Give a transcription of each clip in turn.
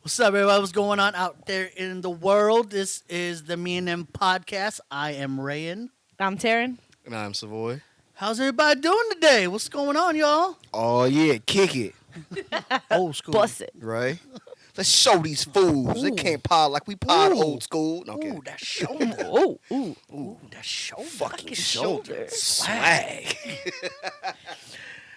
What's up, everybody? What's going on out there in the world? This is the Me and Them podcast. I am Rayan. I'm Taryn. And I'm Savoy. How's everybody doing today? What's going on, y'all? Oh, yeah, kick it, Old school. Bust it. right? Let's show these fools. They Ooh. can't pod like we pod Ooh. old school. No, Ooh, kidding. that shoulder. Ooh, that shoulder. Fucking shoulder. Swag.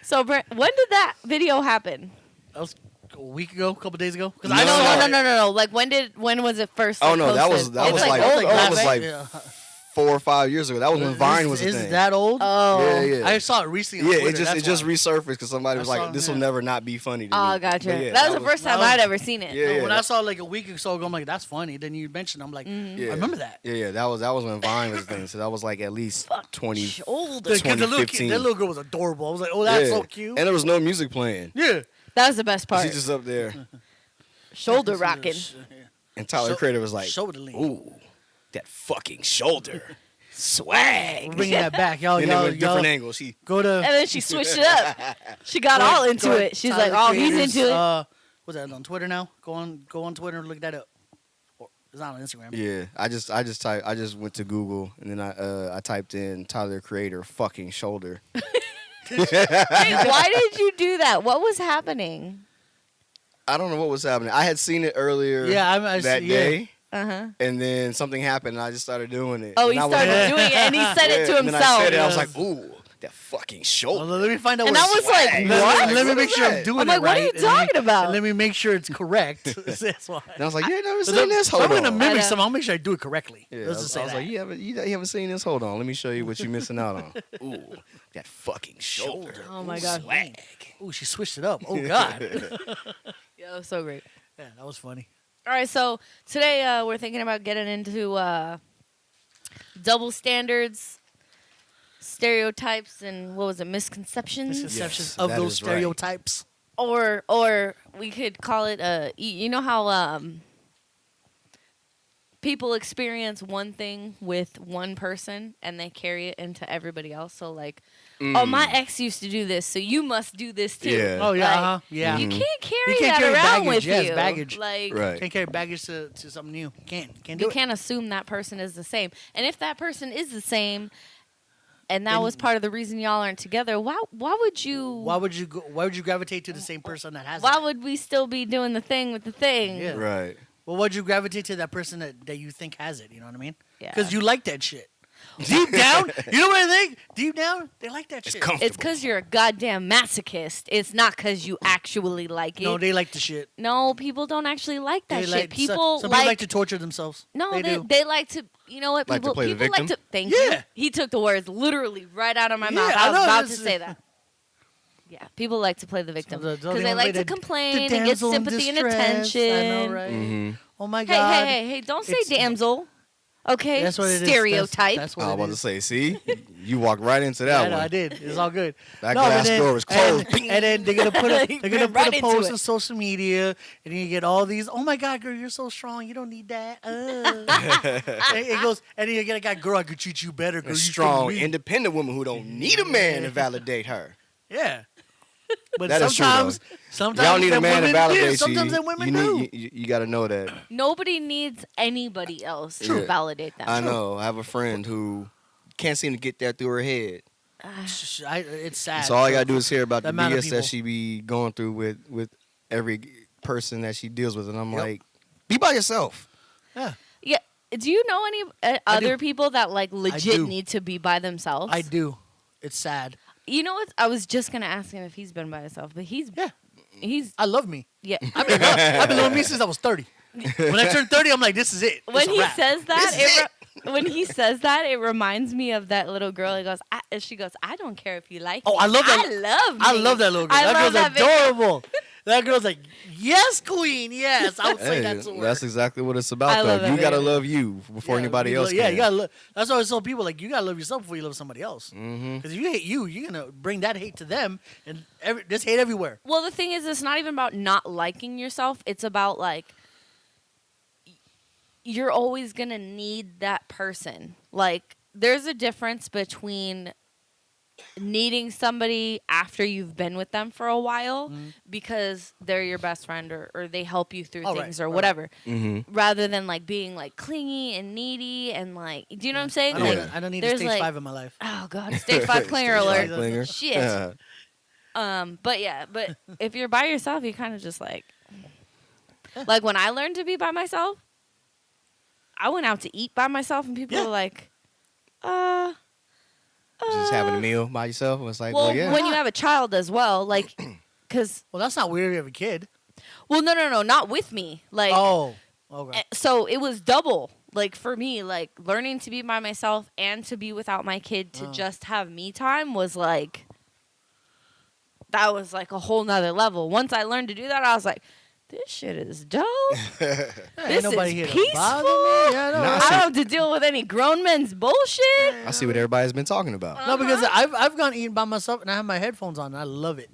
So, Brent, when did that video happen? That was a week ago, a couple days ago. Because No, I know. No. Like, when was it first? Oh, like, no, that was posted? that It's was like like old, that old, was right? like Yeah. 4 or 5 years ago. That was when Vine was a Is thing. that old? Oh. Yeah. I saw it recently. Yeah, On Twitter, it just why. resurfaced because somebody was I saw like, it, "This will yeah. never not be funny to me." Oh, gotcha. But yeah, that was the first time that was- I'd ever seen it. Yeah, No, yeah. when I saw it like a week ago ago, I'm like, that's funny. Then you mentioned it. I'm like, Yeah. I remember that. Yeah, that was when Vine was a thing. So that was like at least 20. Shoulder. Because the little 2015. kid, that little girl was adorable. I was like, oh, that's Yeah. so cute. And there was no music playing. Yeah. That was the best part. She's just up there, Shoulder rocking. and Tyler Sho- Creator was like, shoulder lean. "Ooh, that fucking shoulder, swag." We're bringing that back, y'all. And then Y'all, with different y'all angles, she And go to. then she switched it up. She got all into go it. She's Tyler like, oh, he's Creator's, into it. What's that on Twitter now? Go on Twitter and look that up. Or, it's not on Instagram. yeah. I just went to Google and then I typed in Tyler Creator fucking shoulder. Wait, why did you do that? What was happening? I don't know what was happening. I had seen it earlier I that yeah. day, Uh-huh. and then something happened and I just started doing it. Oh, And he I was started like, doing it, and he said it to and then I himself. said it, I was Yes. like, "Ooh, that fucking Well, shoulder." let me find out. And what I was like, swag. what? Let me What make is sure I'm that? doing I'm like, it what right. are you and let me- talking about? and let me make sure it's correct. That's why. And I was like, "You ain't never So seen this? Hold I'm on." gonna I mimic know. some. I'll make sure I do it correctly. Yeah, Let's just say I was that. like, you haven't seen this? Hold on, let me show you what you're missing out on. Ooh, that fucking shoulder. Oh, my God. Swag. Ooh, she switched it up. Oh God. Yeah, that was so great. Yeah, that was funny. All right, so today we're thinking about getting into double standards, stereotypes, and what was it, misconceptions? Misconceptions Yes, of that those is right. stereotypes. Or we could call it you know how people experience one thing with one person and they carry it into everybody else. So like, oh, my ex used to do this, so you must do this too. Yeah. Oh yeah, Like, yeah. You can't carry You can't that carry around baggage. with Yes, you. baggage. Like, Right. Can't carry baggage to something new. Can't do you it. can't assume that person is the same. And if that person is the same, and that Then- was part of the reason y'all aren't together, why would you? Why would you go? Why would you gravitate to the same person that has Why it? would we still be doing the thing with the thing? Yeah. Right. Well, why'd you gravitate to that person that you think has it? You know what I mean? Yeah. Because you like that shit. Deep down, you know what I think? Deep down, they like that It's shit. comfortable. It's because you're a goddamn masochist. It's not because you actually like it. No, they like the shit. No, people don't actually like that They shit. like, people some like, people like to torture themselves. no, they do. they like to. You know what? Like to People play the people like victim? to. Thank Yeah. you. He took the words literally right out of my Yeah, mouth. I I was know, about to this is- say that. Yeah, people like to play the victim The- the because only they one like way to the complain and get damsel in sympathy and distress. attention. I know, right? Mhm. Oh my Hey, god. hey! Don't say It's- damsel. Okay, That's what it is. stereotype. That's I what was it about to is. say, see, you walked right into Yeah, that I know, one. I did. It's all good. That No, glass and then- door was closed. And then they're gonna put He they're gonna ran right put a into post it. on social media, and then you get all these. Oh my god, girl, you're so strong. You don't need that. And it goes, and then you get a guy, girl, I could treat you better. Girl, A you strong, weak. independent woman who don't need a man to validate her. Yeah. But That is true, sometimes Y'all need a them man to women, validate yeah, you. sometimes them women do. You got to know that. Nobody needs anybody else to True. validate them. I know. I have a friend who can't seem to get that through her head. It's sad. So all I gotta do is hear about The the amount of BS people. that she be going through with every person that she deals with, and I'm Yep. like, be by yourself. Yeah, Yeah. Do you know any I do. other people that like legit do. need to be by themselves? I do. It's sad. You know what? I was just gonna ask him if he's been by himself, but he's I love me. yeah. I've been loving me since I was 30. When I turned 30, I'm like, this is it. When It's a he wrap. says that, This is when he says that, it reminds me of that little girl. He goes, she goes, I don't care if you like. Oh, me. I love that. I I love that little girl. I That love girl's that video. adorable. That girl's like, yes, queen, yes. I would say Hey, that's the word. that's exactly what it's I about. love Though that you gotta video. love you before Yeah, anybody you else. lo- Yeah, can. you gotta. That's why I tell people like you gotta love yourself before you love somebody else. Mm-hmm. Because if you hate you, you're gonna bring that hate to them, and there's hate everywhere. Well, the thing is, it's not even about not liking yourself. It's about like you're always gonna need that person. Like, there's a difference between needing somebody after you've been with them for a while Mm-hmm. because they're your best friend or they help you through Oh, right, things or right. whatever, Mm-hmm. rather than like being like clingy and needy and like, do you know what I'm saying? I Like, don't need a there's stage like, 5 in my life. oh god, stage 5 clinger Stage alert. 5 clinger. Shit. Yeah. But if you're by yourself, you kind of just like when I learned to be by myself, I went out to eat by myself, and people Yeah. were like, Just having a meal by yourself. It's like, well, well, yeah. when you have a child as well, like, because, Well, that's not weird if you have a kid. well, no, not with me. Like, Oh, okay. so it was double. Like, for me, like, learning to be by myself and to be without my kid to just have me time was like, that was like a whole nother level. Once I learned to do that, I was like, this shit is dope. Ain't This nobody is here to peaceful. bother me. Yeah, no, Nah, I don't have to deal with any grown men's bullshit. I see what everybody's been talking about. No, because I've gone eating by myself and I have my headphones on and I love it.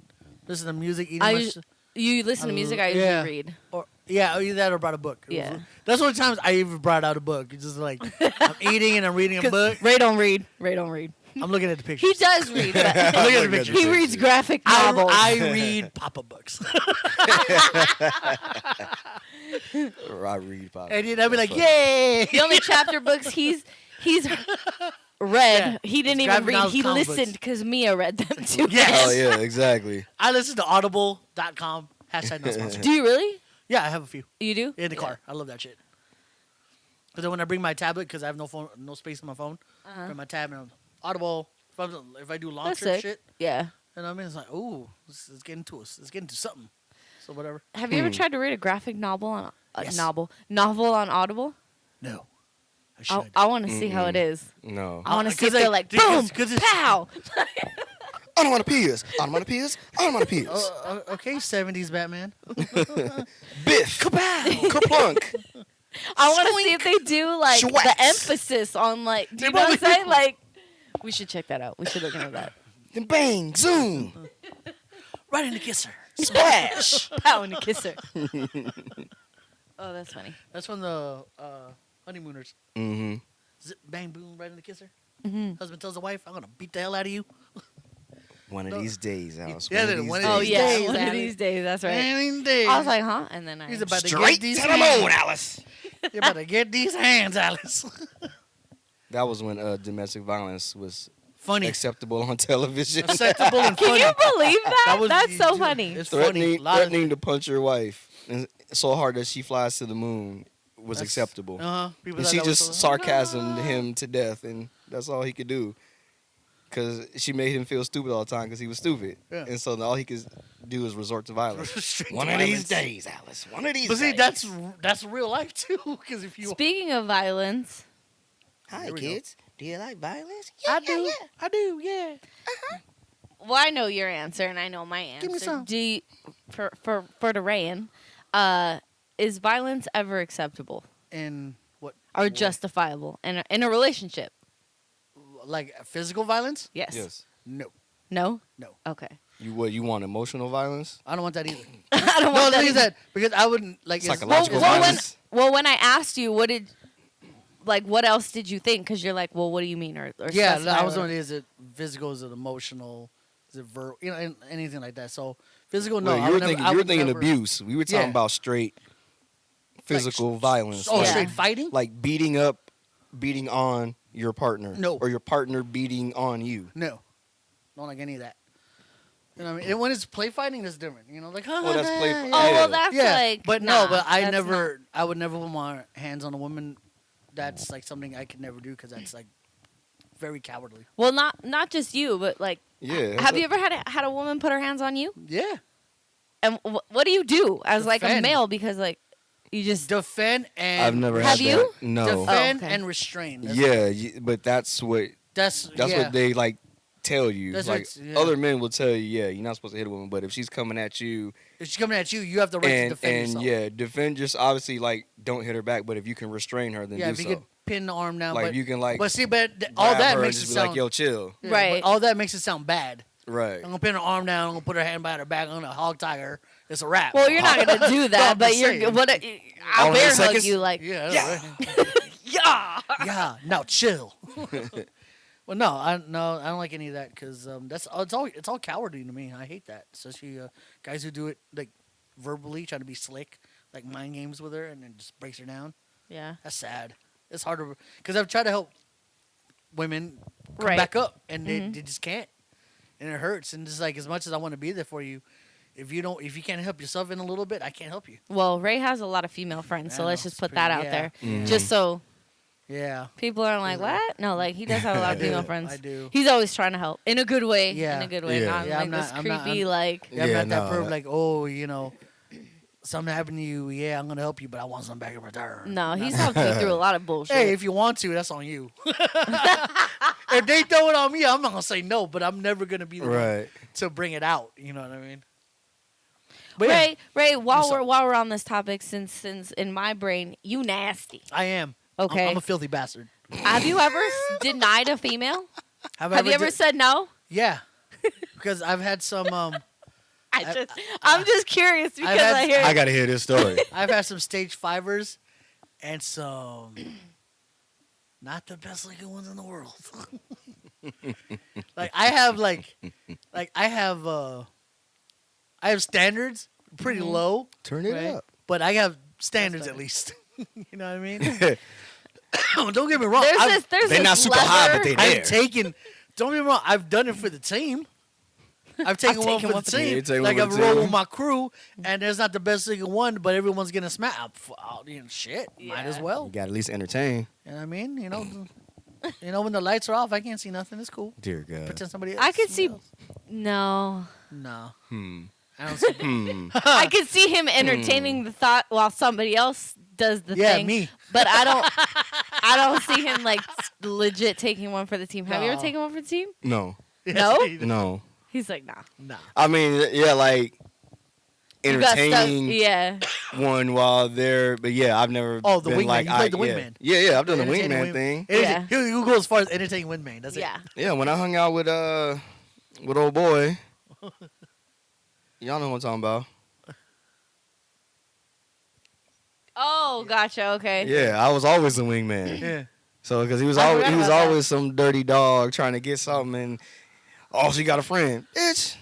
Listen to music, eating I my us- You listen to music, I usually yeah. read. or either that or brought a book. Yeah. That's one of the times I even brought out a book. It's just like I'm eating and I'm reading a book. Ray don't read. Ray don't read. I'm looking at the pictures. He does read, but I'm looking at the Look at pictures. he reads graphic novels. I read Papa books. I read pop. And then I'd be like, That's yay! The only chapter books he's read. Yeah. He didn't It's even graphic read. novels, He comic listened books. because Mia read them too. Yes. Oh yeah, exactly. I listen to audible.com. Hashtag not sponsored. Do you really? Yeah, I have a few You do? in the car. I love that shit. Because then when I bring my tablet, because I have no phone, no space on my phone, bring my tab and I'm Audible. If I do long That's trip sick. shit, Yeah. and I mean, it's like, ooh, let's get into us. Let's get into something. So whatever. Have you ever tried to read a graphic novel on Yes. novel on Audible? No, I should. I want to see how it is. No. I want to see if 'cause they're like- like boom, because it's- pow. I don't want to piss. I don't want to piss. I don't want to piss. Okay, 70s Batman. Biff. Kapow. Kaplunk. I want to see if they do like Schwatz. the emphasis on like. Do you know what I'm saying? Like, we should check that out. We should look into that. Then bang. Zoom. Right in the kisser. Splash. Pow and a kisser. Oh, that's funny. That's from the honeymooners. Mm-hmm. Zip, bang, boom, right in the kisser. Mm-hmm. Husband tells the wife, "I'm gonna beat the hell out of you." One of these days, Alice. Yeah, One of one these of Oh these days. yeah, days, one of Alex. these days. That's right. Dang days. I was like, huh? And then He's about to Straight get these to the hands. moon, Alice. You're about to get these hands, Alice. That was when domestic violence was Funny, acceptable on television. acceptable, and Can funny. you believe that? was- That's so funny. It's funny. threatening, A lot of- threatening to punch your wife and so hard that she flies to the moon was That's- acceptable. People And thought she that was just so- sarcasmed him to death, and that's all he could do. Because she made him feel stupid all the time because he was stupid. Yeah. And so all he could do is resort to violence. Straight One to of these violence. days, Alice. One of these But see, days. that's real life too. Because if you, Speaking of violence, Hi, Here we go. kids. Do you like violence? I do, yeah. well, I know your answer and I know my answer. Give me some. Do you, for the Rayan, is violence ever acceptable And what? or what- justifiable in a relationship? like physical violence? Yes. Yes. No, No. no. Okay. You want emotional violence? I don't want that either. I don't No, want the thing is either. that because I wouldn't like Psychological well, violence? when I asked you, what else did you think? Because you're like, well, what do you mean? Or Yeah, specify I was or- wondering, is it physical? Is it emotional? Is it verbal? Anything like that. So physical, no. Well, I you were would never- thinking, I you were would thinking never- abuse. We were talking Yeah. about straight physical violence. Oh, like, Yeah. straight fighting? like beating on your partner. No. Or your partner beating on you. No, don't like any of that. You know what I mean? And when it's play fighting, that's different. You know, like Well, that's play- yeah. Oh, Yeah. well, that's yeah, like. but nah, no, but I that's never, I would never put my hands on a woman. That's like something I could never do because that's like very cowardly. Well, not just you, but like, Yeah. have you ever had a woman put her hands on you? Yeah, And what do you do as like a Defend. male? Because like, you just defend and I've never Have had you? that. No. defend Oh, okay. and restrain. That's Yeah, but that's that's yeah. yeah. what they like tell you. That's like what's- yeah. other men will tell you, yeah, you're not supposed to hit a woman, but if she's coming at you If she's coming at you, you have the right to and defend yourself. yeah, defend yourself. Obviously, like don't hit her back, but if you can restrain her, then yeah. do If you so. could pin the arm down, Like but you can like but see, but all grab that her makes and it just be sound like, yo, chill. yeah, Right. but all that makes it sound bad. Right. I'm gonna pin her arm down. I'm gonna put her hand behind her back. I'm gonna hog tie her. It's a wrap. well, you're not gonna do No, that, I'm but just you're saying. what? I'll All in bear the hug seconds? you like Yeah. Yeah. Right. yeah. Yeah. Now chill. Well, no, I don't like any of that because it's all cowardly to me. I hate that, especially guys who do it like verbally, trying to be slick, like mind games with her, and then just breaks her down. Yeah. That's sad. It's harder because I've tried to help women come Right. back up, and they just can't, and it hurts. And just like as much as I want to be there for you, if you can't help yourself in a little bit, I can't help you. Well, Ray has a lot of female friends, so I let's know, just it's put that out pretty- there, Mhm. just so Yeah, people aren't like, what? No, like he does have a lot of I do. female friends. I do. He's always trying to help in a good way. Yeah. In a good way, Yeah. not Yeah, like I'm this not- I'm not- creepy like. Yeah, I'm Yeah, not that no, perv like, oh, something happened to you. Yeah, I'm gonna help you, but I want something back in return. No, he's helped you through a lot of bullshit. Hey, if you want to, that's on you. If they throw it on me, I'm not gonna say no, but I'm never gonna be the one Right. to bring it out. You know what I mean? But yeah, Ray, while so- we're on this topic, since in my brain, you nasty. I am. Okay. I'm a filthy bastard. Have you ever denied a female? Have you ever did- said no? Yeah, because I've had some. I'm just curious because had- I hear. I gotta hear this story. I've had some stage fivers, and some not the best looking ones in the world. I have standards pretty low, Turn it right? up. But I have standards better. at least. You know what I mean? Don't get me wrong. there's They're this not super high, but leather- they there. I've taken. Don't get me wrong. I've done it for the team. I've taken one taken for one the for the- team. You take Like one I've for the rolled team. with my crew, and there's not the best looking one, but everyone's gonna smack. Shit, might as Yeah. well. You gotta at least entertain. You know what I mean? When the lights are off, I can't see nothing. It's cool. Dear God. Pretend somebody else. I could see. else. No, No, Hmm. I don't see. I could see him entertaining the thought while somebody else does the Yeah, thing. me. But I don't see him like legit taking one for the team. Have you ever No. taken one for the team? No. No? No. He's like, nah. Nah. I mean, yeah, like You got stuck- entertaining Yeah. one while they're, but yeah, I've never. Oh, the been wingman. like, You played the yeah. wingman. Yeah, I've done the Entertaining wingman wing- thing. Yeah. He'll go as far as entertaining wingman. That's Yeah. Yeah, when I hung out with old boy, y'all know what I'm talking about. Oh, gotcha. Okay. Yeah, I was always the it. wingman. Yeah. So because he was I always forgot about that. always some dirty dog trying to get something, and oh, she got a friend. Bitch,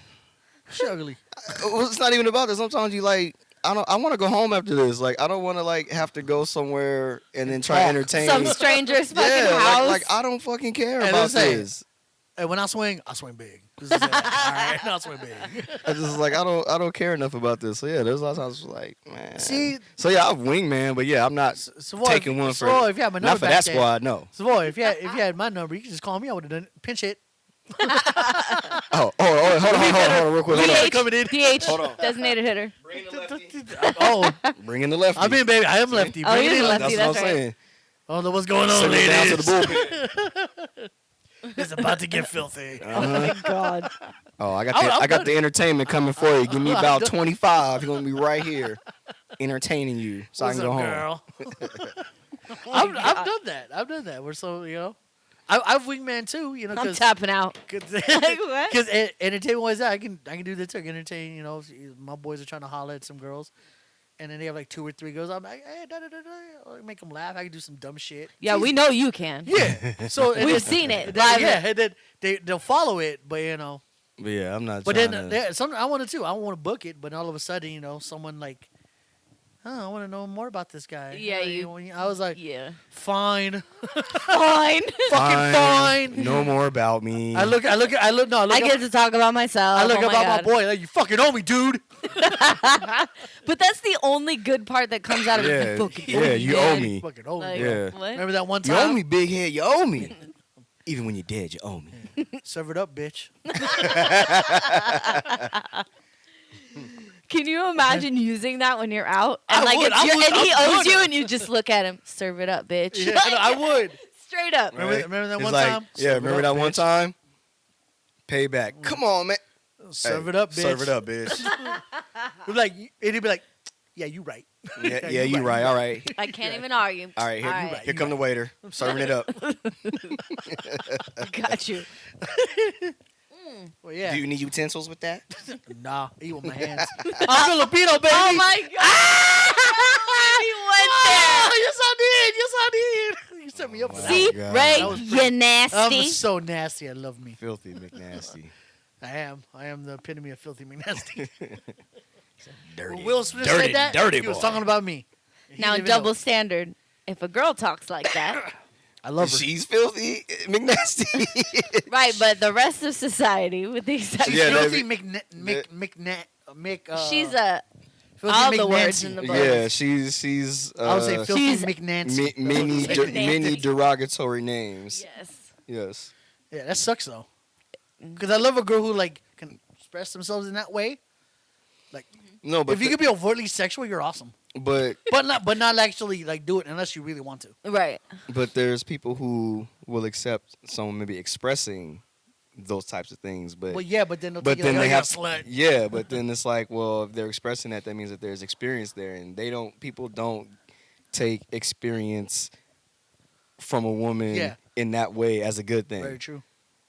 She ugly. well, it's not even about that. Sometimes you like. I want to go home after this. Like I don't want to like have to go somewhere and then try to Talk. entertain. Some stranger's fucking yeah, house. like I don't fucking care Hey, about let's say- this. Hey, when I swing big. This is it. All right, I'll swing big. I just like I don't care enough about this. So yeah, there's a lot of times like man. See, So yeah, I'm wingman, but yeah, I'm not Savoy, taking one for Savoy, if you had my number not for back that then- squad. No. Savoy, if you had my number, you could just call me. I would have done it. Pinch it. Oh, hold on, real quick. Hold on. DH, Coming in. DH, Hold on. designated hitter. Bring the lefty. Oh, Bring in the lefty. I'm in, baby. I am lefty. Oh, Bring you're it in. the lefty. That's what I'm right. saying. I don't know what's going on, Send it down to the ladies. bullpen. It's about to get filthy. Uh-huh. God. Oh, I got I'm the good. entertainment coming for you. Give me I'm about done. 25. You're gonna be right here, entertaining you, so What's I can up, go home. girl? Oh my I've God. done that. I've done that. We're so I've wingman too. I'm Because tapping out. What? entertainment wise, I can do that too. I can entertain. If my boys are trying to holler at some girls, and then they have like 2 or 3 girls. I'm like, hey, I'll make them laugh. I can do some dumb shit. Yeah, we know you can. Yeah. So and We've then- seen it. and then- Live. yeah, and then they'll follow it, but But yeah, I'm not. But trying then I wanted to. I want to book it, but all of a sudden, someone like, I want to know more about this guy. Yeah, I was like, Yeah. fine, Fine. fucking fine. No more about me. I look. No, I look. I get to talk about myself. I look Oh about my God. boy. Like, you fucking owe me, dude. But that's the only good part that comes out of Yeah, it. You fucking yeah, owe you Dad. owe me. Fucking owe me. Like, bro. Yeah. What? Remember that one You time? owe me, big head. You owe me. Even when you're dead, you owe me. Serve it up, bitch. Can you imagine using that when you're out and I like would, it's your, I would, and he I'm owes good. you and you just look at him, serve it up, bitch. Yeah, I would. Straight up. Right? Remember that It's one like, time? Yeah, Serve it remember up, that one bitch. time? Payback. Come on, man. Serve Hey, it up, bitch. Serve it up, bitch. We're like, and he'd be like, yeah, you right. Yeah, you right. All right. I can't even argue. All right, here, All right. here come the waiter. Serving it up. Got you. Well, yeah. Do you need utensils with that? Nah, eat with my hands. I'm Filipino, baby. Oh my God. He went there. Oh, yes, I did. Yes, I did. You said set me up for that. See, God. Ray, That was you I'm nasty. so nasty. I love me. Filthy McNasty. I am. I am the epitome of filthy McNasty. Dirty. When Will Smith dirty, said that, dirty he was boy. talking about me. He Now, didn't even know. double standard. If a girl talks like that, I love her. She's filthy McNasty. right? But the rest of society, with the exception, Yeah, that- filthy McNat. she's a filthy all the McNancy. words in the book. yeah, she's. I would say filthy She's- McNancy. many McNasty. many derogatory names. yes. Yes. Yeah, that sucks though. Because I love a girl who like can express themselves in that way. No, but If you could be overtly sexual, you're awesome. but But not actually like do it unless you really want to. Right. but there's people who will accept someone maybe expressing those types of things, but Well, yeah, but then they'll but take it then like, they "Oh, have you're a slut." yeah, but then it's like, well, if they're expressing that, that means that there's experience there, and people don't take experience from a woman Yeah. in that way as a good thing. Very true.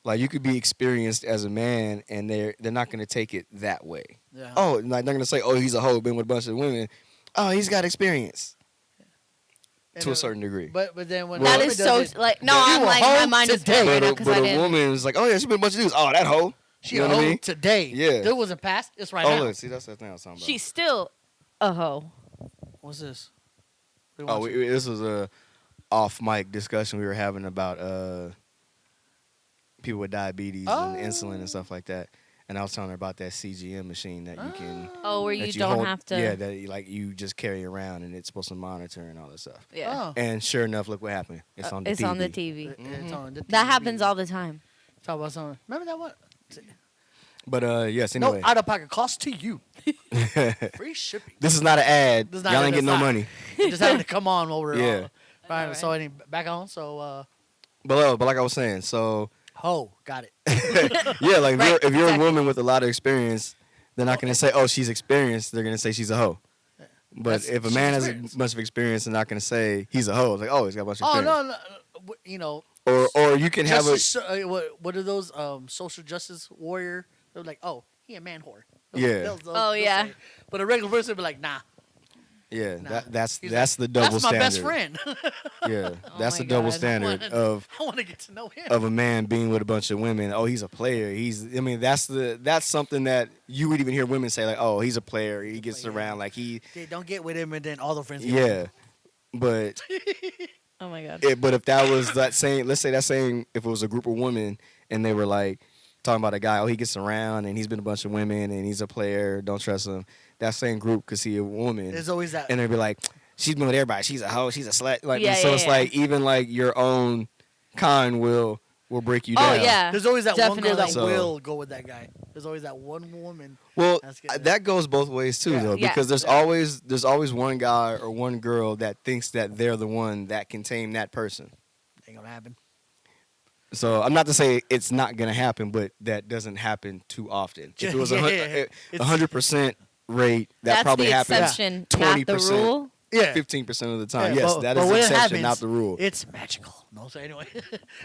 Like you could be experienced as a man, and they're not going to take it that way. Yeah. Oh, like they're going to say, oh, he's a hoe, been with a bunch of women. Oh, he's got experience And, to a certain degree. But then when Well, That a is woman so does it, like no, You I'm a like hoe my mind is today. blank right but now a, because but I a didn't. woman is like, oh yeah, she's been a bunch of dudes. Oh, that hoe. she You a know what I hoe mean? today. Yeah. That wasn't past. It's right Oh, now. look, see, that's the thing I was talking about. She's still a hoe. What's this? What do you Oh, want this was a off mic discussion we were having about people with diabetes and insulin and stuff like that. And I was telling her about that CGM machine that you can. Oh, where that you don't hold- have to. Yeah, that you just carry around and it's supposed to monitor and all that stuff. Yeah. Oh. And sure enough, look what happened. It's on the It's TV. on the TV. It's on the That TV. happens all the time. Talk about something. Remember that one? But yes, No anyway. out of pocket cost to you. Free shipping. This is not an ad. This is not- Y'all ain't that's getting no not- money. It just happened to come on while we're Yeah. Right. So any back on. So But like I was saying, so ho, got it. yeah, like Right, if you're exactly. a woman with a lot of experience, they're not gonna say, oh, she's experienced. They're gonna say she's a hoe. But That's- if a she's man has experienced. a bunch of experience, they're not gonna say he's a hoe. It's like, oh, he's got a bunch of Oh experience. no, you know. Or you can have a Justice, what are those social justice warrior? They're like, oh, he a man whore. Yeah. Oh, yeah. say it. But a regular person would be like, nah. yeah. Nah. That's He's the double That's my standard. best friend. Yeah, Oh that's my the double God. standard of I want to get to know him. a man being with a bunch of women. Oh, he's a player. That's something that you would even hear women say like, oh, he's a player. He gets player. around like he. They don't get with him, and then all the friends. get Yeah, with but Oh my god. but if that was that same, let's say that same, if it was a group of women and they were like talking about a guy, oh, he gets around and he's been a bunch of women and he's a player, don't trust him. That same group could see a woman him. There's always that. and they'd be like, she's been with everybody. She's a hoe. She's a slut. Like Yeah, so, yeah, it's yeah. like even like your own kind will break you Oh down. yeah. There's always that one girl that Definitely. So- will go with that guy. There's always that one woman. Well, That's good. that goes both ways too, Yeah. though, Yeah. because there's Yeah. always one guy or one girl that thinks that they're the one that can tame that person. Ain't gonna happen. So I'm not to say it's not gonna happen, but that doesn't happen too often. If it was Yeah, a yeah. It's- 100% rate, that That's probably the happens exception, not the 20%. rule. Yeah. 15% of the time. Yeah, Yes, but- that but is the when it exception, happens, not the rule. It's magical. No, so anyway,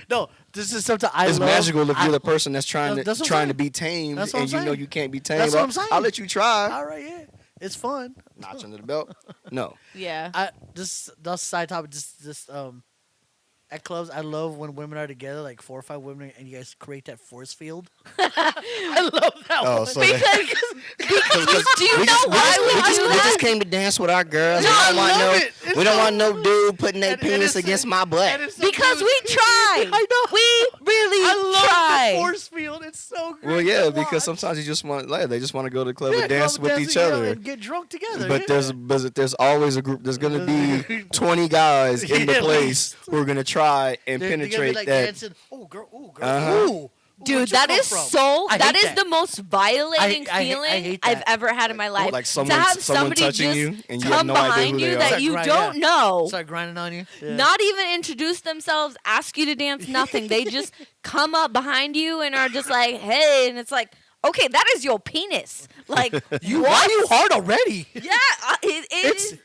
no, this is something I It's love. magical if I- you're the person that's trying That's what I'm to saying. be tamed, That's what and I'm you know saying. you can't be tamed. That's what I'm I'll saying. let you try. All right, yeah, it's fun. Notch under the belt. No. Yeah. That's side topic. Just at clubs, I love when women are together, like 4 or 5 women, and you guys create that force field. I love that Oh, one. so Because do you know why we do we that? just came to dance with our girls. No, we I don't want love no, it. It's we don't so- want no dude putting their And penis it's- against my butt. and it's so Because good. we try. I know. We really I love try. the force field. It's so great. Well, yeah, to because watch. sometimes you just want, like, they just want to go to the club Yeah, and dance come with dance each together other. and get drunk together. But yeah. there's always a group. There's gonna be 20 guys in the Yeah, place who are gonna try and They're gonna be, penetrate like, that. dancing. Oh, girl. Oh, girl. Uh-huh. Ooh. Dude, Where'd you that come is from? so. I That hate is the most violating I feeling hate I've that. ever had in my life. Like to someone have someone somebody touching just you and you have come no idea behind who you they are. that Start you grinding, don't yeah. know, Start grinding on you. Yeah. not even introduce themselves, ask you to dance, nothing. They just come up behind you and are just like, "Hey," and it's like, "Okay, that is your penis." Like, You what? why you hard already? Yeah, it It's- is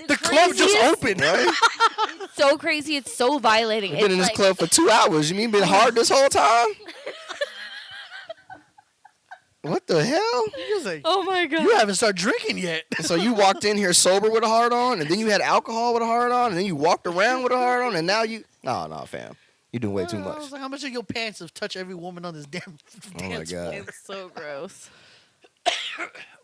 The club just craziest- opened. Right? So crazy, it's so violating. I've been in It's this like- club for 2 hours. You mean been hard this whole time? What the hell? You was like, Oh my god! you haven't started drinking yet. So you walked in here sober with a hard on, and then you had alcohol with a hard on, and then you walked around with a hard on, and now you No, fam. You doing way too I much. was like, how much of your pants have touched every woman on this damn Oh my dance God. floor? It's so gross.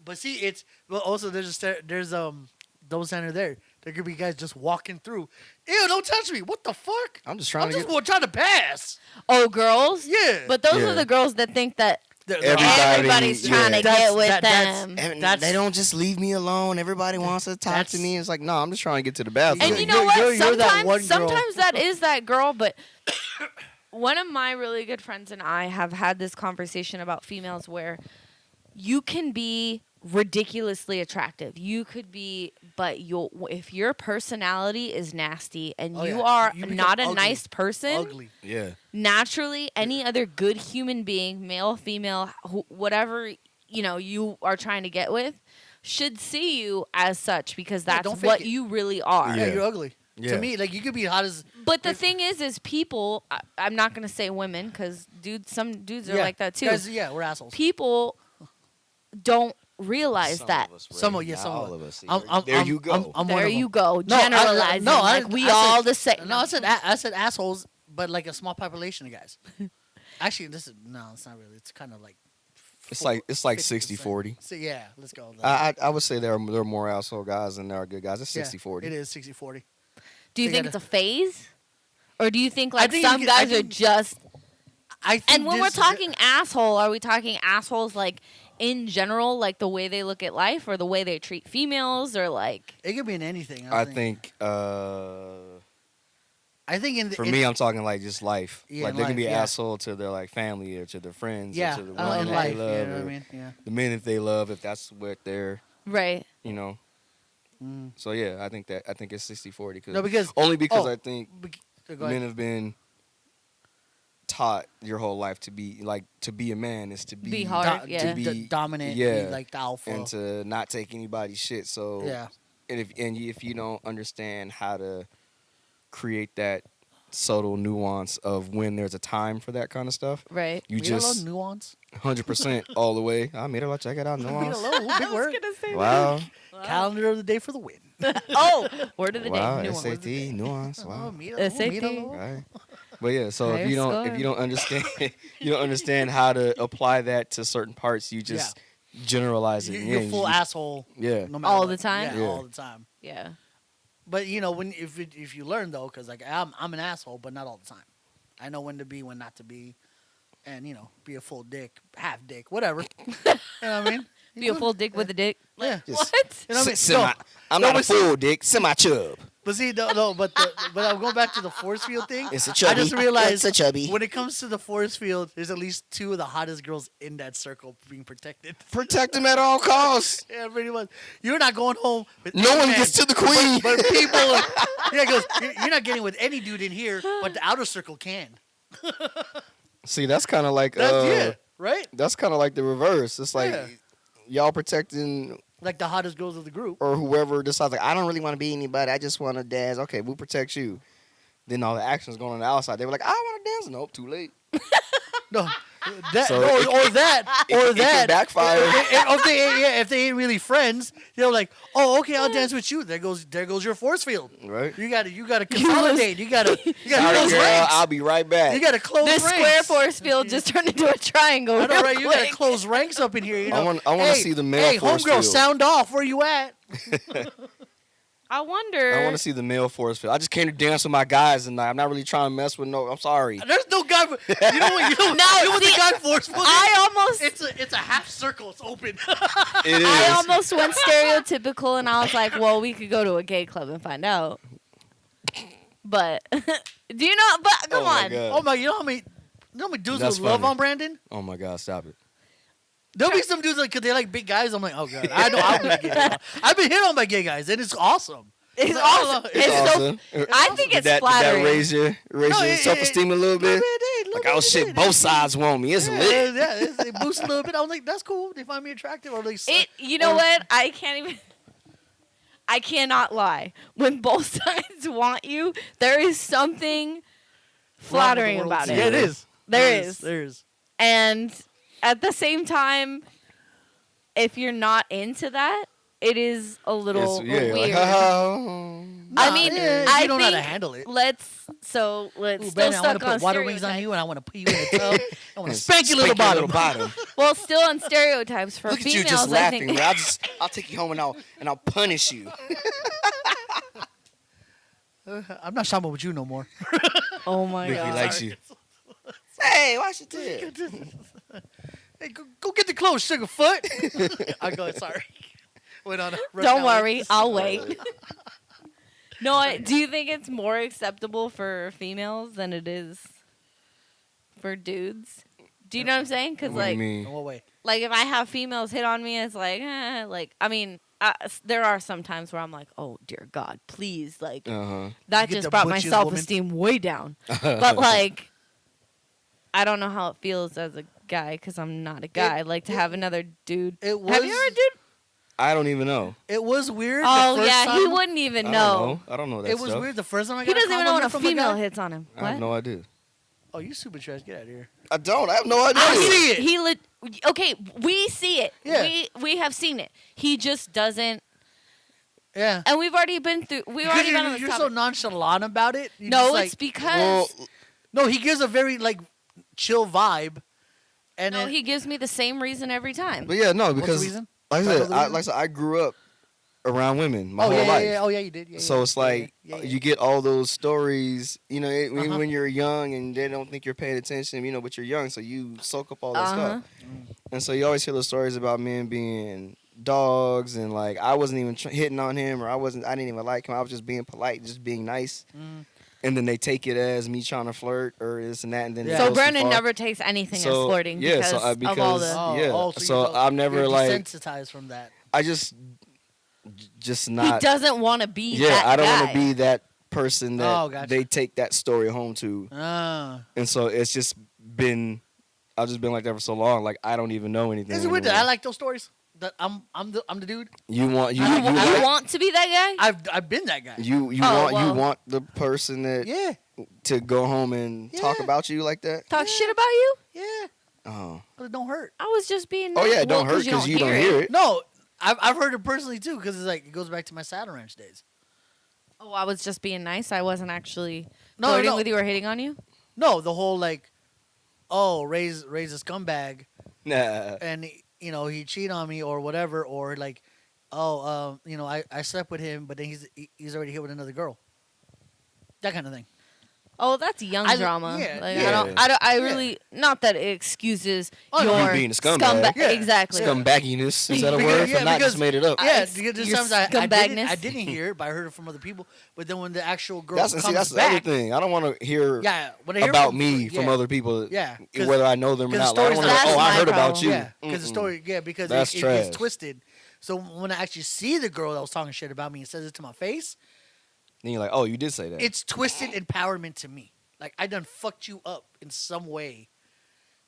But see, it's also there's double standard there. There could be guys just walking through. Ew, don't touch me. What the fuck? I'm just trying to get. trying to pass. Oh, girls? Yeah. But those Yeah. are the girls that think that everybody's yeah. trying to get with them. And That's- they don't just leave me alone. Everybody wants to talk to That's- me. It's like, no, I'm just trying to get to the bathroom. And You're- you know what? you're that one girl. Sometimes that is that girl, but one of my really good friends and I have had this conversation about females where you can be ridiculously attractive. You could be, but if your personality is nasty and Oh, you yeah. are You become not a ugly. nice person, Ugly. yeah. naturally any other good human being, male, female, whatever, you are trying to get with, should see you as such because Yeah, that's don't fake what it. you really are. Yeah, Yeah. you're ugly. Yeah. To me, like you could be hot as. But the thing is people, I'm not going to say women because some dudes are Yeah. like that too. Guys, yeah, we're assholes. People don't realize that. Some of- yeah, some all of- of us. See, I'm- there I'm- you go. I'm one There of you them. go. No, I- Generalizing. no, I- like we I said- all the same. No, I said assholes, but like a small population of guys. Actually, it's not really. It's kind of like. It's like 50%. 60-40. So yeah, let's go. I would say there are more asshole guys than there are good guys. It's Yeah, 60-40. It is 60-40. Do you They think gotta- it's a phase? Or do you think I like think you some can- I guys are think- just I think and when we're this- talking asshole, are we talking assholes like in general, like the way they look at life or the way they treat females or like it could be in anything. I think I think in the, for me, I'm talking like just life. Yeah, like in they can life, be an yeah. asshole to their like family or to their friends yeah, or to the in women that life. they love You know what or I mean? Yeah. the men that they love if that's what they're right. Mm. So yeah, I think it's 60-40 No, because only because oh, I think go ahead. men have been taught your whole life to be a man is to be hard, yeah. to be dominant, yeah, be like the alpha. and to not take anybody's shit. So yeah, and if you don't understand how to create that subtle nuance of when there's a time for that kind of stuff, Right. you Leave it alone, just nuance. 100% all the way. I made it. Check it out, Leave it nuance. alone. Big word. Wow, Calendar of the day for the win. Oh, word of the wow, day. Nuance. SAT, nuance. Oh, Wow. meet alone, SAT. meet alone. Right. But yeah, so Higher if you score. don't understand you don't understand how to apply that to certain parts, you just generalize it. You're Yeah, full you- asshole. Yeah. No matter All what. the time? Yeah, Yeah. all the time. Yeah. But if you learn though, because like I'm an asshole, but not all the time. I know when to be, when not to be, and be a full dick, half dick, whatever. You know what I mean? Be a full dick with a dick. Yeah. Just What? You know what I mean? semi, No, I'm no, not a but see- full dick, semi chub. But see, but I'm going back to the force field thing. It's a I chubby. just realized It's a chubby. when it comes to the force field, there's at least 2 of the hottest girls in that circle being protected. Protect them at all costs. Yeah, pretty much. You're not going home with No any one man, gets to the queen. but people. Yeah, goes. You're not getting with any dude in here, but the outer circle can. See, that's kind of like That's yeah, right. that's kind of like the reverse. It's like Yeah. y'all protecting Like the hottest girls of the group. or whoever decides like I don't really want to be anybody. I just want to dance. Okay, we'll protect you. Then all the action's going on the outside. They were like, I want to dance. Nope, too late. No, that So or that it can backfire. If they ain't really friends, they're like, oh, okay, I'll dance with you. There goes your force field. Right. You gotta consolidate. You gotta Sorry, close girl. ranks. I'll be right back. You gotta close This ranks. square force field just turned into a triangle. I know, real right? You gotta quick. close ranks up in here. You know? I wanna see the male Hey, force homegirl, field. sound off. Where you at? I wonder. I want to see the male force field. I just came to dance with my guys tonight. I'm not really trying to mess with no. I'm sorry. There's no guy. You know what? You know what see, the guy force field is? I almost It's a half circle. It's open. It is. I almost went stereotypical and I was like, well, we could go to a gay club and find out. But do you know? But come Oh my on. God. Oh my! You know how many dudes That's would love funny. on Brandon? Oh my God! Stop it. There'll be some dudes like, cause they like big guys. I'm like, oh god, I know I've been gay. I've been hit on by gay guys, and it's awesome. It's No, awesome. no, It's so. awesome. I think Did it's that flattering. raise your self-esteem a little bit? Like, oh shit, both sides want me. It's lit. Yeah, it boosts a little bit. I was like, that's cool. They find me attractive, or they. You know what? I can't even. I cannot lie. When both sides want you, there is something flattering about it. Yeah, it is. There is. There is. And at the same time, if you're not into that, it is a little Yeah, weird. like, oh. I Nah, mean, yeah, I you don't know how to think handle it. let's Ooh, still Ben, I want stuck to on put water wings on stereotypes. you, and I want to put you in the tub. I want to And spank your little bottom. Well, still on stereotypes for Look at you females. just I laughing. think. I'll take you home and I'll punish you. I'm not shopping with you no more. Oh my Vicky god. likes you. Hey, watch your tip. Hey, go get the clothes, Sugarfoot. I go, sorry. Went on a Don't worry, I'll wait. No, do you think it's more acceptable for females than it is for dudes? Do you know what I'm saying? Because What do you like, mean? In what way? like if I have females hit on me, it's like, like I mean, there are some times where I'm like, oh dear God, please, like Uh-huh. that You get just the brought my butchest self-esteem way down. But like, I don't know how it feels as a guy because I'm not a guy. Like to have another dude. It was. Have you ever, dude? I don't even know. It was weird. Oh the first yeah, time. he wouldn't even know. I don't know that It was stuff. weird the first time I got He doesn't a even know when a compliment from female guy. hits on him. I have What? no idea. Oh, you super trash. Get out of here. I don't. I have no idea. I see it. Okay, we see it. Yeah. We have seen it. He just doesn't. Yeah. And we've already been through. We've Because already been on this you're so topic. nonchalant about it. You're No, just it's like, because no. He gives a very like chill vibe, and no, then he gives me the same reason every time. But yeah, no, what's the because reason? like I Tell me said, the reason. I grew up around women my Oh whole yeah, life. yeah, yeah. Oh yeah, you did. Yeah, So yeah, it's yeah, like yeah, yeah. you get all those stories, you know, Uh-huh. when you're young and they don't think you're paying attention, you know, but you're young, so you soak up all that stuff. And so you always hear the stories about men being dogs and like I wasn't even hitting on him or I didn't even like him. I was just being polite, just being nice. Mm. And then they take it as me trying to flirt or this and that, and then Yeah. it So goes too Brandon far. never takes anything as So, flirting yeah, because, so, of all because- the. Oh, yeah, oh, so you're I'm never, you're like- desensitized from that. I just He not. doesn't want to be. Yeah, that I don't guy. want to be that person that Oh, gotcha. they take that story home to. Ah. And so it's just been, I've just been like that for so long. Like I don't even know anything. Is it weird that I anymore. like those stories? That I'm the dude. You want you I you, like- You like- want to be that guy? I've been that guy. you Oh, want well. you want the person that Yeah, to go home and talk Yeah. about you like that. Talk Yeah. shit about you? yeah. Oh, But it don't hurt. I was just being. oh nice. yeah, it Well, don't hurt because you don't it. hear it. No, I've heard it personally too because it's like it goes back to my Saddle Ranch days. Oh, I was just being nice. I wasn't actually No, flirting no. with you or hitting on you. No, the whole like, oh, raise a scumbag, Nah. and he cheated on me or whatever, or like, oh, I slept with him, but then he's already here with another girl. That kind of thing. Oh, that's young I- drama. yeah, like, yeah. I Yeah. really not that it excuses Oh, no. your You being a scumbag. Yeah. Exactly. Scumbagginess is that a Because- word? yeah, For not because- just made it up. Yeah, It's because there's your times I scumbagness. didn't hear it, but I heard it from other people. But then when the actual girl That's comes see, that's the back, other thing. I don't want to hear yeah, when I hear about from, me from yeah, other people. Yeah, Whether I know them or 'cause not. Like, I the don't story's wanna, not- oh, I That's heard my about problem. you. Yeah, because the Mm-mm. story, because That's it trash. gets twisted. So when I actually see the girl that was talking shit about me and says it to my face, Then you're like, oh, you did say that. it's twisted empowerment to me. Like I done fucked you up in some way.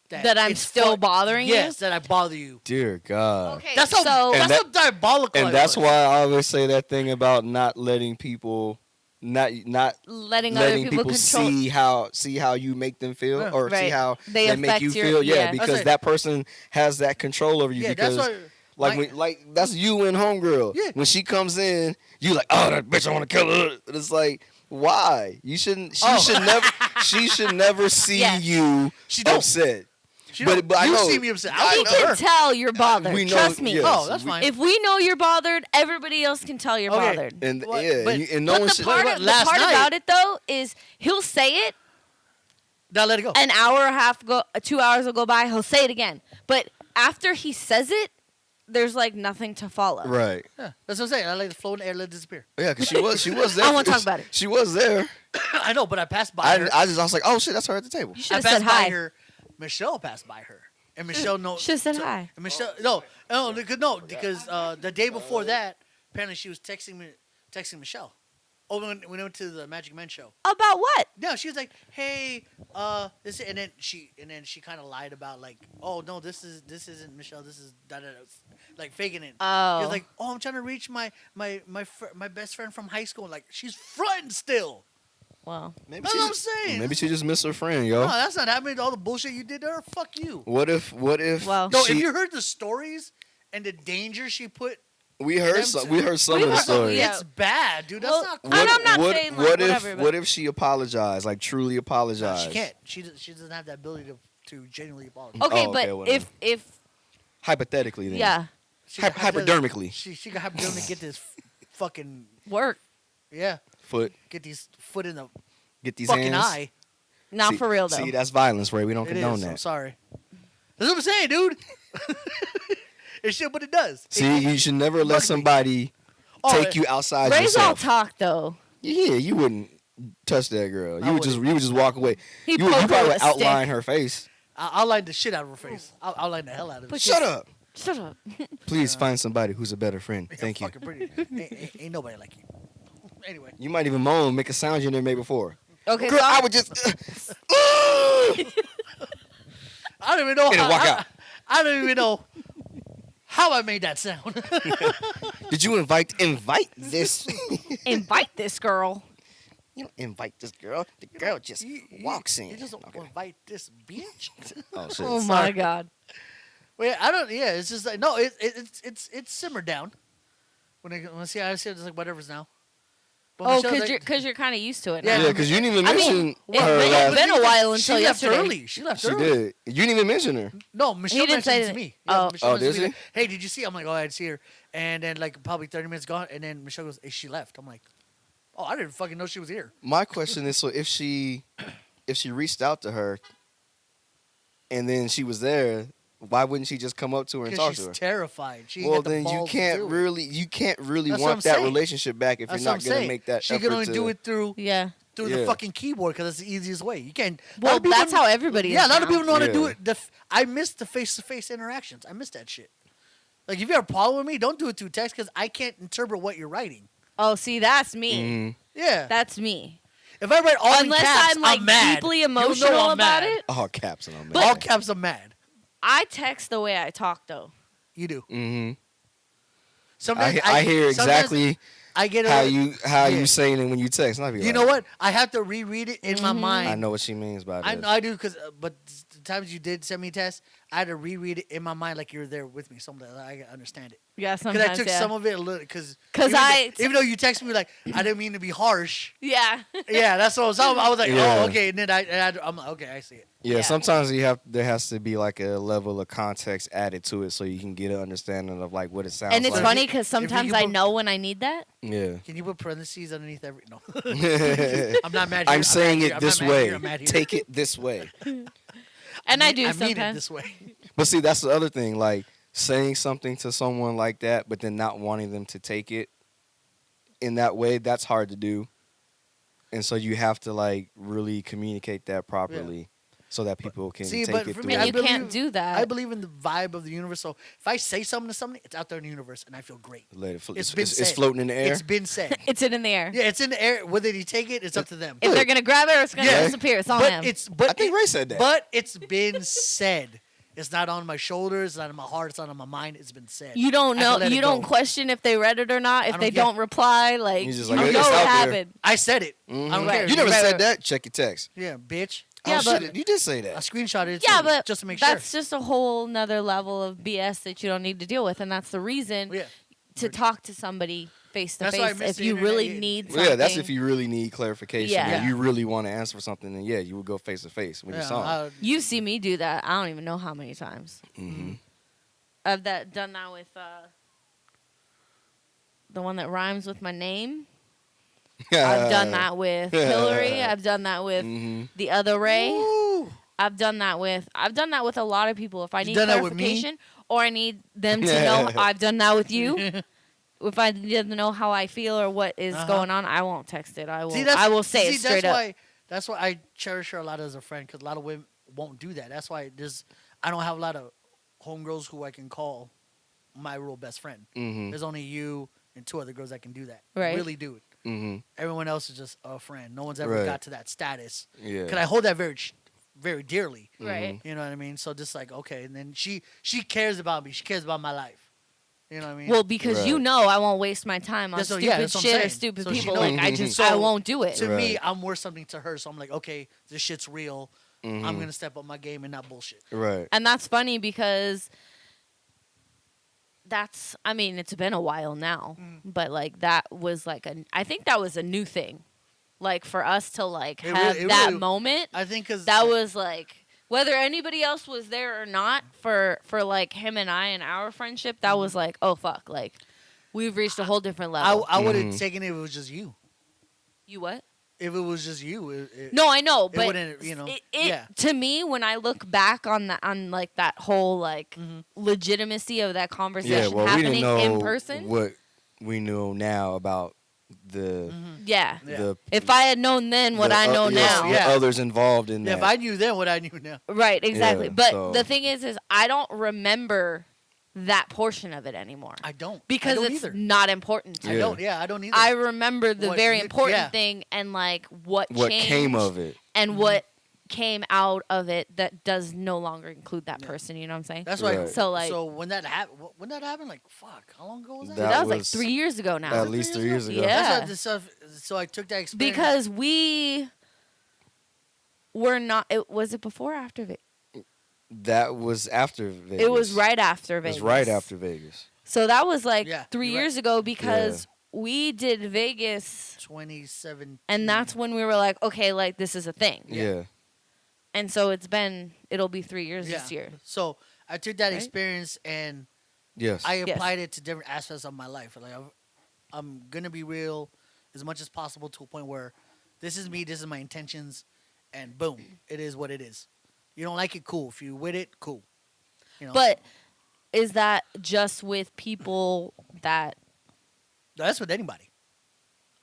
That I'm it's still bothering you? Yes, that I bother you. Dear God. Okay, That's how so And that's how diabolical. I And that's was. why I always say that thing about not letting people, not letting other letting people control. see how you make them feel Yeah. or see Right. how They they make affect you your- feel. Yeah, yeah. That's because it. that person has that control over you. Yeah, because that's why. like that's you and homegirl. Yeah. When she comes in, you like, oh, that bitch, I want to kill her. And it's like, why? You shouldn't. She Oh. should never. She should never see Yes. you She don't. upset. She but- don't. but I you know- see me upset. I I'll We go know. to her. can tell you're bothered. We know- Trust me. yes. Oh, that's We- fine. If we know you're bothered, everybody else can tell you're Okay. bothered. And What- yeah, but- and no But one the should. part, But the last part night- about it though is he'll say it, Now let it go. an hour and a half 2 hours will go by, he'll say it again. But after he says it, there's like nothing to follow. Right. Yeah, that's what I'm saying. I let it flow in the air, let it disappear. Yeah, because she was there. I won't talk about it. She was there. I know, but I passed by I her. was like, oh shit, that's her at the table. You I should have passed said by hi. her. Michelle passed by her, and Michelle knows. Should have said hi. And Michelle, no, because the day before that, apparently she was texting Michelle. Oh, when we went to the Magic Men show. About what? No, she was like, "Hey, this," and then she kind of lied about like, "Oh no, this isn't Michelle. This is da da da," like faking it. Oh. She was like, "Oh, I'm trying to reach my best friend from high school." Like she's fronting still. Well, Maybe That's what I'm saying. Maybe she just missed her friend, yo. No, that's not happening. All the bullshit you did to her. Fuck you. What if? Well- No, she, if you heard the stories and the danger she put We heard some. We heard some We of the heard some, stories. yeah. It's bad, dude. That's Well, not cool. And I'm not saying, like, whatever, but- What if she apologized, like truly No, apologized? she can't. She doesn't have that ability to genuinely apologize. Okay, Oh, okay, but whatever. if Hypothetically, then. yeah, She got Hypodermically. She got hypodermically get this fucking work. Foot. get these foot in the Get these fucking hands. eye. Not See- for real though. See, that's violence, Ray. We don't It condone is. I'm that. sorry. That's what I'm saying, dude. It's shit, but it does. See, you should never let Luckily- somebody Oh, take you outside Ray's all yourself. talk though. Yeah, you wouldn't touch that girl. I You would just walk away. He You would poked her probably with a outline stick. her face. I'll line the shit out of her face. I'll outline the hell out of it. But Shut up. Shut up. Please find somebody who's a better friend. Yeah, Thank you. Fucking pretty. Ain't nobody like you. Anyway, You might even moan, make a sound you never made before. Okay, Girl, so I would just. I don't even know And how. walk out. I don't even know how I made that sound. Did you invite this? invite this girl. You don't invite this girl. The girl just walks in. You just Okay. invite this bitch. Oh shit. Oh my Sorry. god. Well, yeah, I don't. Yeah, it's just like no. It's simmered down. When I see it's like whatever's now. But Oh, Michelle's because you're kind of used to it. Yeah, now. Yeah, because you didn't even I mean, mention it's her been- last. been a while she until left yesterday. early. She left She early. did. You didn't even mention her. No, Michelle didn't mentioned say it to that- me. oh. Michelle Oh, mentioned did to me, she? like, hey, did you see? I'm like, oh, I didn't see her. And then like probably 30 minutes gone, and then Michelle goes, hey, she left. I'm like, oh, I didn't fucking know she was here. My question is, so if she reached out to her, and then she was there, why wouldn't she just come up to her and Because talk she's to her? terrified. She ain't Well, got the then you balls to can't do it. really That's what I'm want that saying. relationship back if That's you're what not I'm gonna saying. make that She effort can only to. do it through Yeah. the Yeah. fucking keyboard because that's the easiest way. You can't. a lot Well, of people- that's how everybody Yeah, is a lot of now. people don't want to do Yeah. it. I miss the face-to-face interactions. I miss that shit. Like if you have a problem with me, don't do it through text because I can't interpret what you're writing. Oh, see, that's me. Mhm. Yeah. That's me. If I write all in Unless caps, I'm like mad. deeply You'll know emotional I'm about mad. it. All caps and all that. All caps, I'm mad. I text the way I talk though. You do. Mm-hmm. Sometimes I hear sometimes exactly I get how a, you yeah. saying it when you text. And I be You like, know what? I have to reread it in my Mhm. mind. I know what she means by I this. know I do because, but the times you did send me tests, I had to reread it in my mind like you're there with me. Something I understand it Yeah, because sometimes. I took yeah. some of it a little because 'Cause even though you text me like I didn't mean to be harsh. Yeah. Yeah, that's what I was. I was like, Yeah. oh, okay, and then I'm like, okay, I see it. Yeah, Yeah. sometimes there has to be like a level of context added to it so you can get an understanding of like what it sounds And it's like. funny because If you sometimes could I put- know when I need that. Yeah. Can you put parentheses underneath every? No, I'm I'm not mad. Here. saying mad it here. this I'm not mad way. here. I'm mad here. Take it this way. And I do I mean it sometimes. this way. But see, that's the other thing. Like saying something to someone like that, but then not wanting them to take it in that way, that's hard to do. And so you have to like really communicate that properly so that people can See, take but it for through. me, And I you believe- can't do that. I believe in the vibe of the universe. So if I say something to somebody, it's out there in the universe, and I feel great. Let it fl- It's it's, been it's said. floating in the air. It's been said. It's in the air. Yeah, it's in the air. Whether they take it, it's up to them. If they're gonna grab it or it's gonna Yeah. disappear, it's on but them. but I think Ray said that. But it's been said. It's not on my shoulders. It's not in my heart. It's not on my mind. It's been said. You don't I can know. let it You don't go. question if they read it or not. If I they don't- yeah. don't reply, like He's just you like, know it's what out there. happened. I said it. Mhm. I don't Right. care. You never Right, said right. that? Check your text. Yeah, bitch. Yeah, oh, but- shit, you did say I that. screenshotted it. Yeah, too, but just to make sure. that's just a whole nother level of BS that you don't need to deal with, and that's the reason Yeah. to talk to somebody face to That's why I face miss if the you internet, really yeah. need Well, something. yeah, that's if you really need clarification. Yeah. Yeah. You really want to answer for something, then yeah, you would go face to face with your song. You see me do that. I don't even know how many times. Mm-hmm. I've done that with the one that rhymes with my name. I've done that with Hillary. I've done that with Mhm. the other Ray. Ooh. I've done that with a lot of people. If I You've need done that with me? clarification or I need them to know, I've done that with you. If I need them to know how I feel or what is Uh-huh. going on, I won't text it. I will. See, that's, I will say see, it straight that's up. Why, that's why I cherish her a lot as a friend because a lot of women won't do that. That's why I don't have a lot of homegirls who I can call my real best friend. Mhm. There's only you and two other girls that can do that. Right. Really do it. Mhm. Everyone else is just a friend. No one's ever Right. got to that status. Yeah. Because I hold that very dearly. Right. You know what I mean? So just like, okay. And then she cares about me. She cares about my life. You know what I mean? Well, because you Right. know I won't waste my time on That's what- stupid yeah, that's what I'm shit or saying. stupid So she people. knows. Like I Mhm. I So, won't do it. to me, Right. I'm worth something to her. So I'm like, okay, this shit's real. Mhm. I'm going to step up my game and not bullshit. Right. And that's funny because that's, I mean, it's been a while now, but like that was like I think that was a new thing. Like for us to like have that moment, I think because that was like whether anybody else was there or not for like him and I and our friendship, that was like, oh fuck, like we've reached a whole different level. I would have taken it if it was just you. You what? If it was just you, no, I know, but wouldn't, yeah. To me, when I look back on like that whole like legitimacy of that conversation we happening didn't know in person, what we know now about the if I had known then what I know now, the others involved in that. If I knew then what I knew now, right? Exactly. But the thing is I don't remember that portion of it anymore. I don't because it's either. not important to me. I don't either. I remember the very important thing and like what came of it and what came out of it that does no longer include that person. You know what I'm saying? That's why. Right. So when that happened, like fuck, how long ago was that? That was like 3 years ago now. At least 3 years ago. Yeah. So I took that experience because we were not. Was it before or after Vegas? That was after Vegas. It was right after Vegas. It was right after Vegas. So that was like 3 years ago because we did Vegas 2017, and that's when we were like, okay, like this is a thing. Yeah. And so it'll be 3 years this year. So I took that experience and I applied it to different aspects of my life. Like I'm gonna be real as much as possible to a point where this is me, this is my intentions, and boom, it is what it is. You don't like it, cool. If you with it, cool. You know? But is that just with people that? That's with anybody.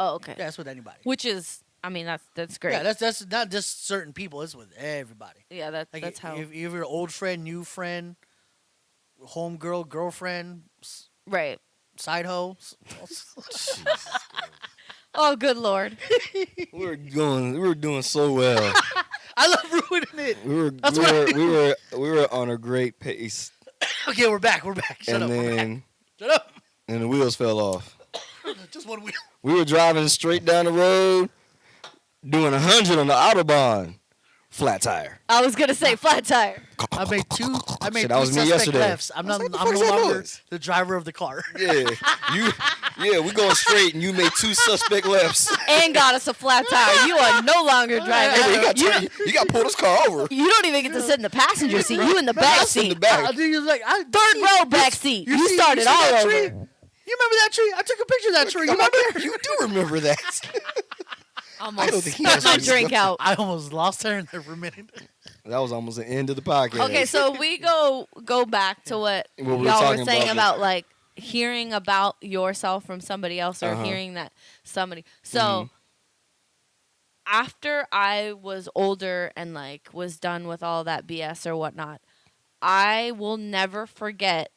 Oh, okay. Yeah, that's with anybody. Which is, I mean, that's great. Yeah, that's not just certain people. It's with everybody. Yeah, that's how. If you're an old friend, new friend, homegirl, girlfriend, right, side hoe. Oh, good Lord. We were doing so well. I love ruining it. We were on a great pace. Okay, we're back. Shut up. And the wheels fell off. Just one wheel. We were driving straight down the road, doing 100 on the Autobahn. Flat tire. I was gonna say flat tire. I made two that was me suspect yesterday. lefts. I'm no longer the driver of the car. Yeah, we going straight, and you made 2 suspect lefts. And got us a flat tire. You are no longer driving. Hey, you got to pull this car over. You don't even get to sit in the passenger seat. You in the back seat. In the back. Third row back seat. You started all over. Tree? You remember that tree? I took a picture of that tree. You remember? You do remember that. Almost spit my drink out. I almost lost her in there for a minute. That was almost the end of the podcast. Okay, so we go back to what y'all were saying about like hearing about yourself from somebody else or hearing that somebody. So after I was older and like was done with all that BS or whatnot, I will never forget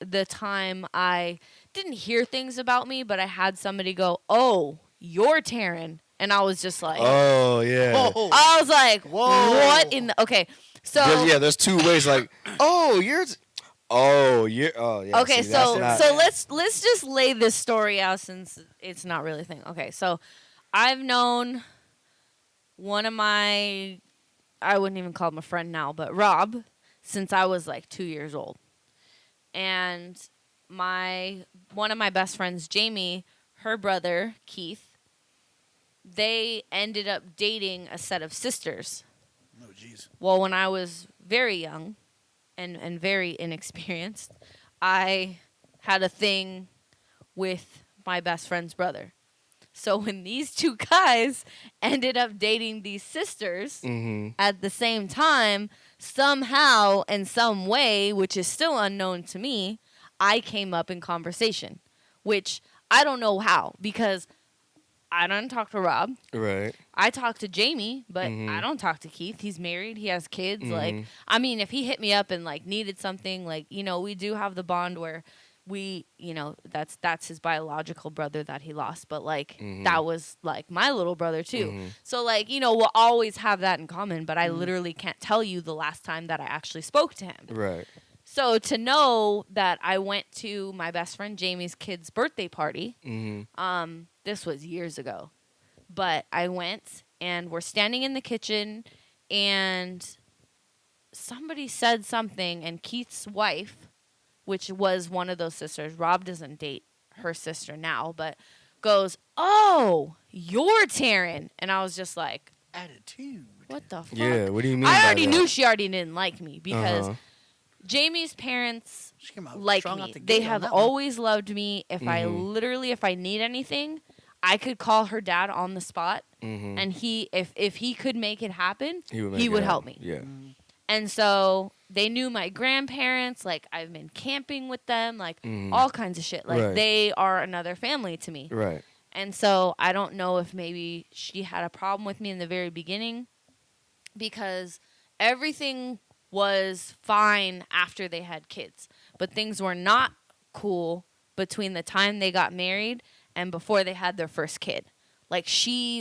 the time I didn't hear things about me, but I had somebody go, "Oh, you're Taryn." And I was just like, oh, yeah. Whoa. I was like, whoa. What in the, okay. So. There's 2 ways like, yeah. Okay, see, so let's just lay this story out since it's not really a thing. Okay, so I've known one of my, I wouldn't even call him a friend now, but Rob, since I was like 2 years old. And one of my best friends, Jamie, her brother, Keith, they ended up dating a set of sisters. Oh, jeez. Well, when I was very young and very inexperienced, I had a thing with my best friend's brother. So when these 2 guys ended up dating these sisters at the same time, somehow and some way, which is still unknown to me, I came up in conversation, which I don't know how because I don't talk to Rob. Right. I talk to Jamie, but I don't talk to Keith. He's married. He has kids. Like, I mean, if he hit me up and like needed something, like, you know, we do have the bond where we, you know, that's his biological brother that he lost. But like, that was like my little brother too. So like, you know, we'll always have that in common. But I literally can't tell you the last time that I actually spoke to him. Right. So to know that I went to my best friend Jamie's kid's birthday party, this was years ago, but I went and we're standing in the kitchen and somebody said something and Keith's wife which was one of those sisters. Rob doesn't date her sister now, but goes, "Oh, you're Taryn," and I was just like, attitude. What the fuck? Yeah, what do you mean? I already knew she already didn't like me because Jamie's parents like me. They have always loved me. If I need anything, I could call her dad on the spot, and if he could make it happen, he would help me. Yeah. And so they knew my grandparents. Like, I've been camping with them. Like, all kinds of shit. Like, they are another family to me. Right. And so I don't know if maybe she had a problem with me in the very beginning, because everything was fine after they had kids, but things were not cool between the time they got married and before they had their first kid. Like,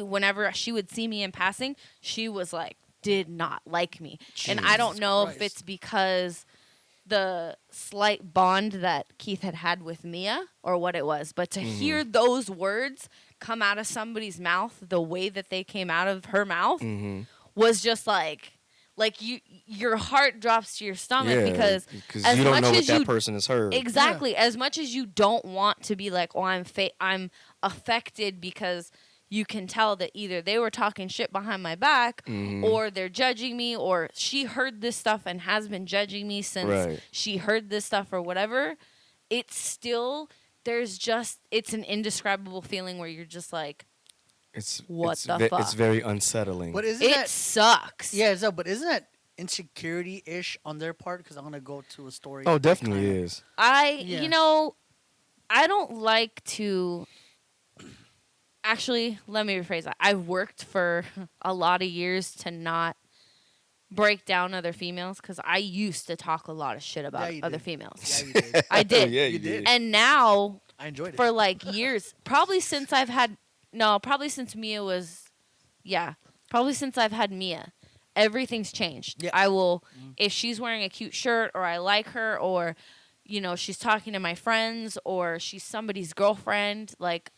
whenever she would see me in passing, she was like, did not like me. Jesus, and I don't know if it's because the slight bond that Keith had with Mia or what it was, but to hear those words come out of somebody's mouth the way that they came out of her mouth was just like your heart drops to your stomach, because you don't know what that person has heard. Exactly. Yeah. As much as you don't want to be like, oh, I'm affected, because you can tell that either they were talking shit behind my back, or they're judging me, or she heard this stuff and has been judging me since she heard this stuff or whatever. It's still, it's an indescribable feeling where you're just like, what the fuck? It's very unsettling. But it sucks. Yeah, but isn't that insecurity-ish on their part? Because I'm going to go to a story. Oh, definitely is. You know, I don't like to... Actually, let me rephrase that. I've worked for a lot of years to not break down other females, because I used to talk a lot of shit about other females. Yeah, you did. I did. Yeah, you did. And now, I enjoyed it. For like years, probably since Mia was, probably since I've had Mia, everything's changed. Yeah. I will, if she's wearing a cute shirt, or I like her, or, you know, she's talking to my friends, or she's somebody's girlfriend, like,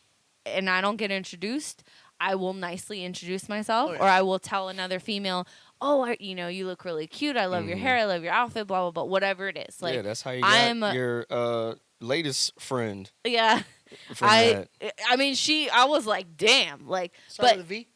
and I don't get introduced, I will nicely introduce myself, or I will tell another female, oh, you look really cute. I love your hair. I love your outfit, blah, blah, blah, whatever it is. Like, that's how you got your latest friend. Yeah. I mean, I was like, damn. Like, Start with a V?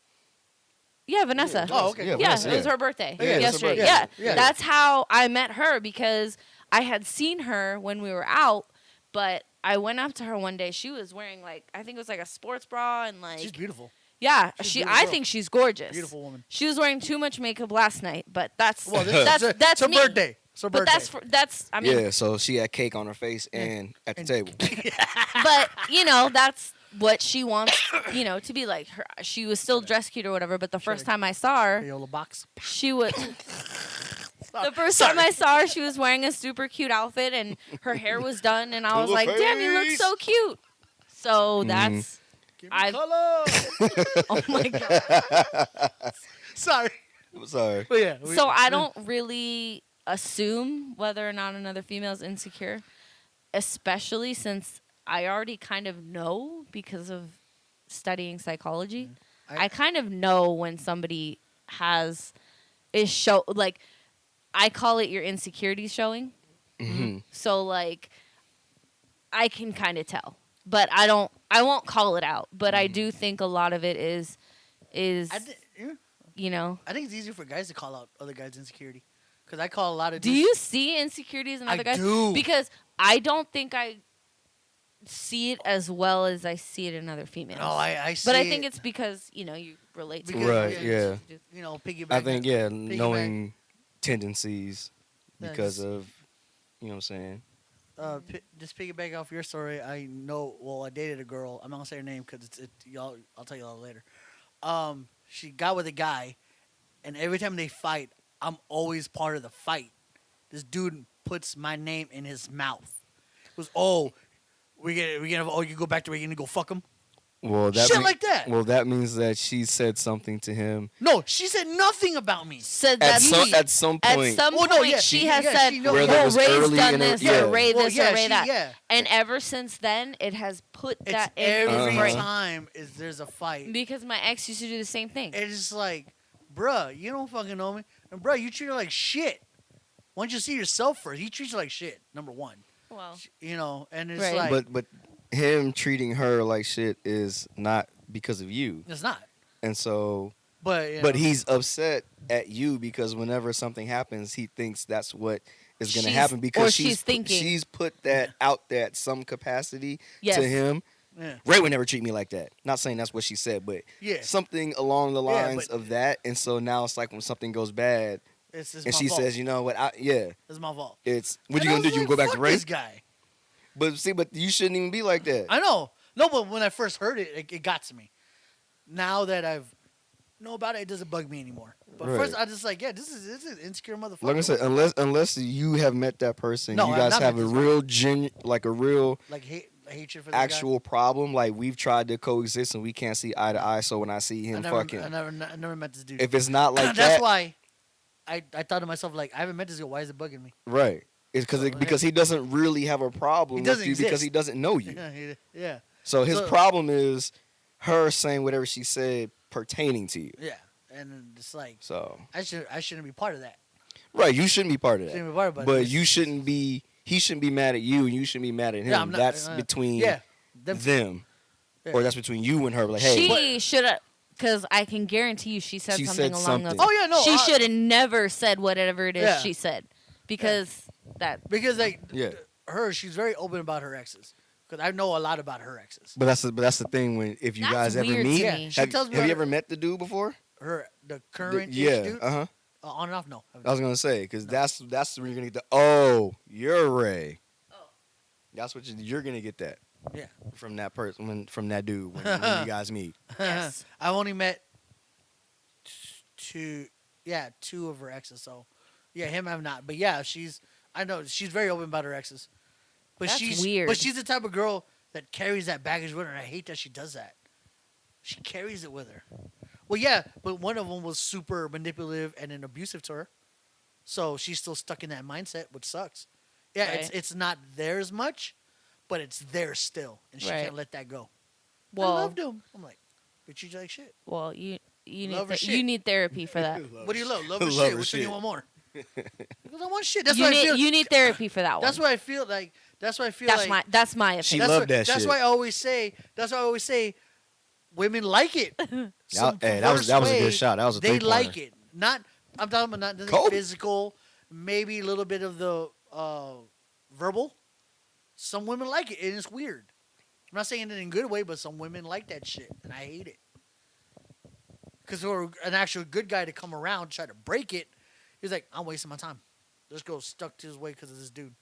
Yeah, Vanessa. Oh, okay. Yeah, Vanessa, it was her birthday yesterday. Yesterday. Yeah. That's how I met her, because I had seen her when we were out, but I went up to her one day. She was wearing, like, I think it was like a sports bra, and like, she's beautiful. Yeah, I think she's gorgeous. Beautiful woman. She was wearing too much makeup last night, but that's that's her me. Birthday. It's her birthday. But that's I mean, yeah. So she had cake on her face and at the table. But that's what she wants, to be like. Her, she was still dressed cute or whatever. But the first time I saw her, she was. The first time I saw her, she was wearing a super cute outfit, and her hair was done, and I was like, "Damn, you look so cute." So that's. Color. Oh my god. Sorry. Sorry. But yeah. So I don't really assume whether or not another female is insecure, especially since I already kind of know because of studying psychology. I kind of know when somebody like, I call it your insecurities showing. So like, I can kind of tell. But I won't call it out. But I do think a lot of it is I think it's easier for guys to call out other guys' insecurity. Because I call a lot of Do you see insecurities in other guys? I do. Because I don't think I see it as well as I see it in other females. No, I see But I think it's because, you relate to it. Right, yeah. Piggyback. I think, knowing tendencies because of, you know what I'm saying? Just piggyback off your story, I know. Well, I dated a girl. I'm not gonna say her name because y'all. I'll tell you all later. She got with a guy, and every time they fight, I'm always part of the fight. This dude puts my name in his mouth. He goes, "Oh, you go back to where you're gonna go fuck him." Well, like that. Well, that means that she said something to him. No, she said nothing about me. Said that at some point. She has said, Ray's done this, or Ray this, or Ray that. Yeah. And ever since then, it has put that in every brain. time there's a fight. Because my ex used to do the same thing. It's just like, bruh, you don't fucking know me. And bruh, you treat her like shit. Why don't you see yourself first? He treats you like shit, number one. Well, and it's right. like, but him treating her like shit is not because of you. it's not. And so, but he's upset at you because whenever something happens, he thinks that's what is going to happen or because she's thinking. she's put that out there at some capacity Yes. to him. Yeah. Ray would never treat me like that. Not saying that's what she said, but something along the lines of that. And so now it's like when something goes bad, it's and she fault. says, you know what, it's my fault. It's what you gonna do? You gonna go back to Ray? This guy. But you shouldn't even be like that. I know. No, but when I first heard it, it got to me. Now that I've know about it, it doesn't bug me anymore. But first, I just like, this is an insecure motherfucker. Like I said, unless you have met that person, you guys have a real hatred for this actual problem. Like we've tried to coexist and we can't see eye to eye. So when I see him I never met this dude. If it's not like that's why I thought to myself, like, I haven't met this guy. Why is it bugging me? Right. It's because he doesn't really have a problem with you because he doesn't know you. Yeah. So his problem is her saying whatever she said pertaining to you. Yeah. And it's like, so I shouldn't be part of that. Right. You shouldn't be part of that. Shouldn't be part of it, but you shouldn't be. He shouldn't be mad at you, and you shouldn't be mad at him. Yeah, that's between them. Yeah. Or that's between you and her. Like, hey, she should have, because I can guarantee you she said something along those lines. Oh yeah, no. She should have never said whatever it is she said because she's very open about her exes. Because I know a lot about her exes. But that's the thing when if you guys ever meet, have you ever met the dude before? The current dude. On and off, no. I was gonna say because that's when you're gonna get the you're Ray. Oh, that's what you're gonna get that. Yeah. From that person, from that dude when you guys meet. Yes. I've only met two of her exes. So, him I've not. But I know she's very open about her exes. But that's weird. But she's the type of girl that carries that baggage with her, and I hate that she does that. She carries it with her. Well, yeah, but one of them was super manipulative and then abusive to her. So she's still stuck in that mindset, which sucks. Yeah, right. it's not theirs much, but it's there still, and she can't let that go. Well, I loved him. I'm like, but you like shit. Well, you need therapy for that. What do you love? Love or shit? Which one you want more? Because I want shit. That's why I feel. You need therapy for that one. That's what I feel like. That's my opinion. She loved that shit. That's why I always say. Women like it. That was a good shot. That was a they three-pointer. like it. I'm talking about not the physical, maybe a little bit of the verbal. Some women like it, and it's weird. I'm not saying it in a good way, but some women like that shit, and I hate it. Because for an actual good guy to come around try to break it, he's like, I'm wasting my time. This girl's stuck to his way because of this dude,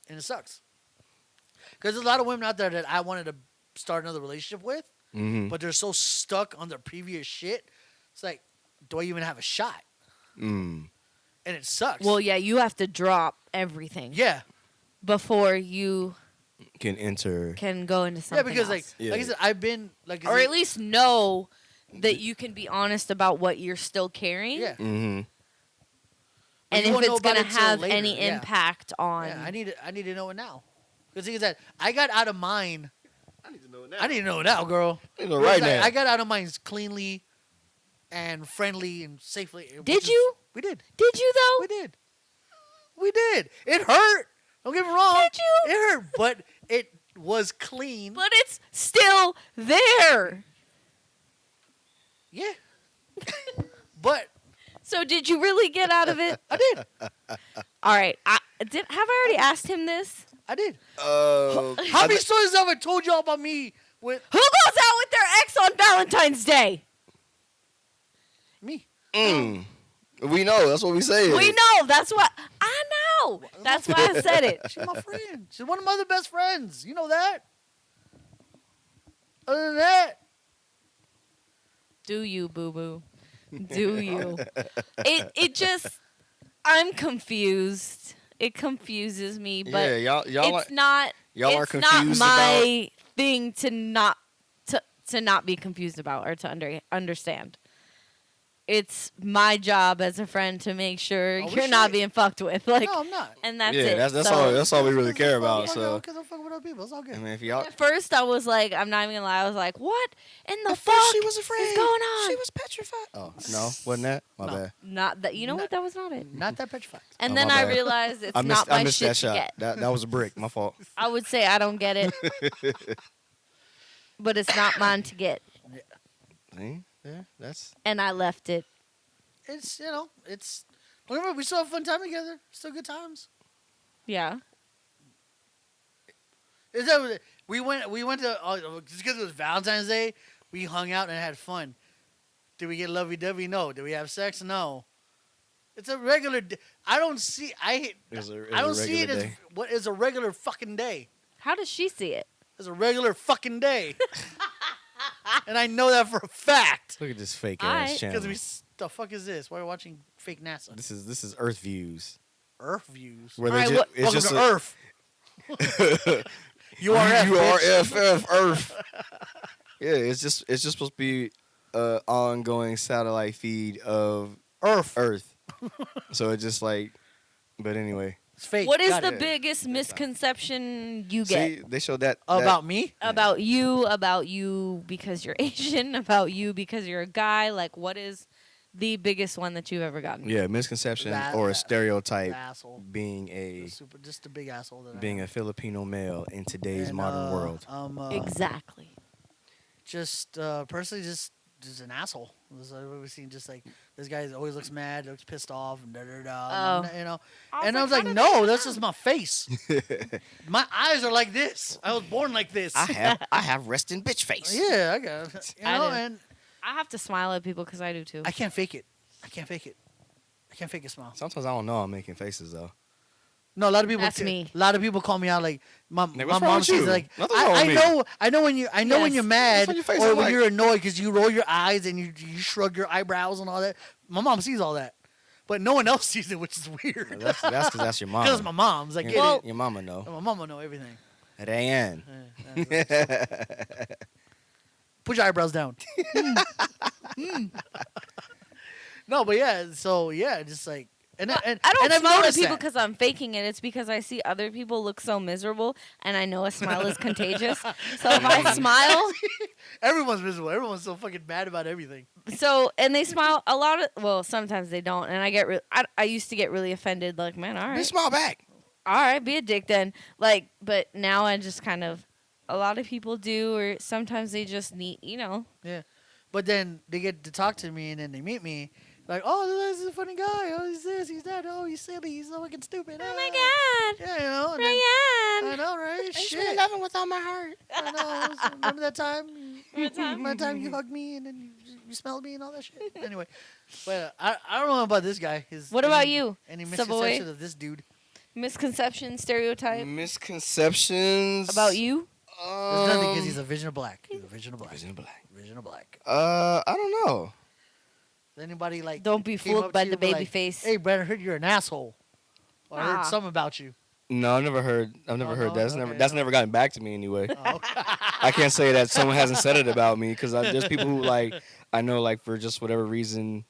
and it sucks. Because there's a lot of women out there that I wanted to start another relationship with. Mm-hmm. But they're so stuck on their previous shit. It's like, do I even have a shot? And it sucks. Well, yeah, you have to drop everything. Yeah. Before you can go into something. Yeah, because else. Like I said, I've been like, or at least know that you can be honest about what you're still carrying. Yeah. Mm-hmm. And if it's gonna have any impact on. Yeah, I need to know it now. Because he said, I got out of mine. I need to know it now. I need to know it now, girl. I need to know right now. I got out of mine cleanly and friendly and safely. Did you? We did. Did you though? We did. We did. It hurt. Don't get me wrong. Did you? It hurt, but it was clean. But it's still there. Yeah. But. So did you really get out of it? I did. All right. Have I already asked him this? I did. How many stories have I told y'all about me with? Who goes out with their ex on Valentine's Day? Me. We know. That's what we say. We know. That's what I know. That's why I said it. She's my friend. She's one of my other best friends. You know that. Other than that, do you, boo boo? Do you? It just. I'm confused. It confuses me, but y'all it's not. Y'all are confused. It's not my thing to not be confused about or to understand. it's my job as a friend to make sure Oh, we you're not should. being fucked with. Like, No, I'm not. and that's Yeah, it. that's So, all. That's all we really Because care I'm about. fucking- So, because I'm fucking with other people. It's all good. I mean, if y'all, at first, I was like, I'm not even gonna lie. I was like, what in the at fuck first she was afraid. is going on? She was petrified. Oh no, wasn't that? My No. bad. Not that. You know what? That was not it. Not that petrified. And Oh, then my I bad. realized it's I missed. not my I missed shit that to shot. get. That was a brick. My fault. I would say I don't get it, but it's not mine to get, See? Yeah, that's. and I left it. It's it's whatever. We still have a fun time together. Still good times. Yeah. Is that we went to just because it was Valentine's Day, we hung out and had fun. Did we get lovey-dovey? No. Did we have sex? No. It's a regular. I don't see. I don't see it as what is a regular fucking day. How does she see it? It's a regular fucking day, and I know that for a fact. Look at this fake Alright. ass channel. Because the fuck is this? Why are we watching fake NASA? This is Earth views. Earth views. Where Alright, they what- it's Welcome just to a, Earth. URF. bitch. URFF Earth. Yeah, it's just supposed to be an ongoing satellite feed of Earth. So it's just like, but anyway. It's fake. What is Got the it. biggest misconception you get See, they showed that About me? about you because you're Asian, about you because you're a guy? Like, what is the biggest one that you've ever gotten? Yeah, misconception That- or a that- stereotype The asshole. being a Just a big asshole. That being a Filipino male in today's And, modern world. Exactly. Just personally, just an asshole. We've seen just like this guy always looks mad, looks pissed off, and da da da. Oh. You know, I and I was how like, did no, that that's come just my face. My eyes are like this. I was born like this. I have resting bitch face. Yeah, I got it. You I know, do. and I have to smile at people because I do too. I can't fake it. I can't fake a smile. Sometimes I don't know I'm making faces though. No, a lot of people. That's me. A lot of people call me out like my What's wrong mom with says you? like Nothing's wrong with I me. know when you when Yes. you're mad What's on your face? or I'm when like- you're annoyed because you roll your eyes and you shrug your eyebrows and all that. My mom sees all that, but no one else sees it, which is weird. That's because that's your mom. Because my mom's like, Your- get your mama know. it. My mom will know everything. At AN. Put your eyebrows down. No, but yeah. So yeah, just like and I don't and I've smile at noticed people that. because I'm faking it. It's because I see other people look so miserable, and I know a smile is contagious. So if I smile, Everyone's miserable. Everyone's so fucking mad about everything. and they smile a lot of. Well, sometimes they don't, and I get. I used to get really offended. Like, man, all Be right, small back. all right, be a dick then. Like, but now I just kind of. A lot of people do, or sometimes they just need, But then they get to talk to me and then they meet me. Like, oh, this is a funny guy. Oh, he's this, he's that. Oh, he's silly. He's so fucking stupid. Oh my god, Yeah, you know. and then- Ryan. I know, right? I just Shit. really love him with all my heart. I know. Remember that time? Remember that time? You hugged me and then you smelled me and all that shit. Anyway, but I don't know about this guy. What about you, Any Savoy? misconceptions of this dude? Misconception, stereotype Misconceptions about you? There's nothing because he's a vision of black. He's a vision of black. Vision of black. Vision of black. I don't know. Does anybody like? Don't be came fooled up to by you the and be baby like, face. Hey, Brad, I heard you're an asshole. Or I Ah. heard something about you. No, I've never heard Oh, that. no? That's Okay, that's no. never gotten back to me anyway. Oh, I can't say that someone hasn't said it about me because there's people who like I know like for just whatever reason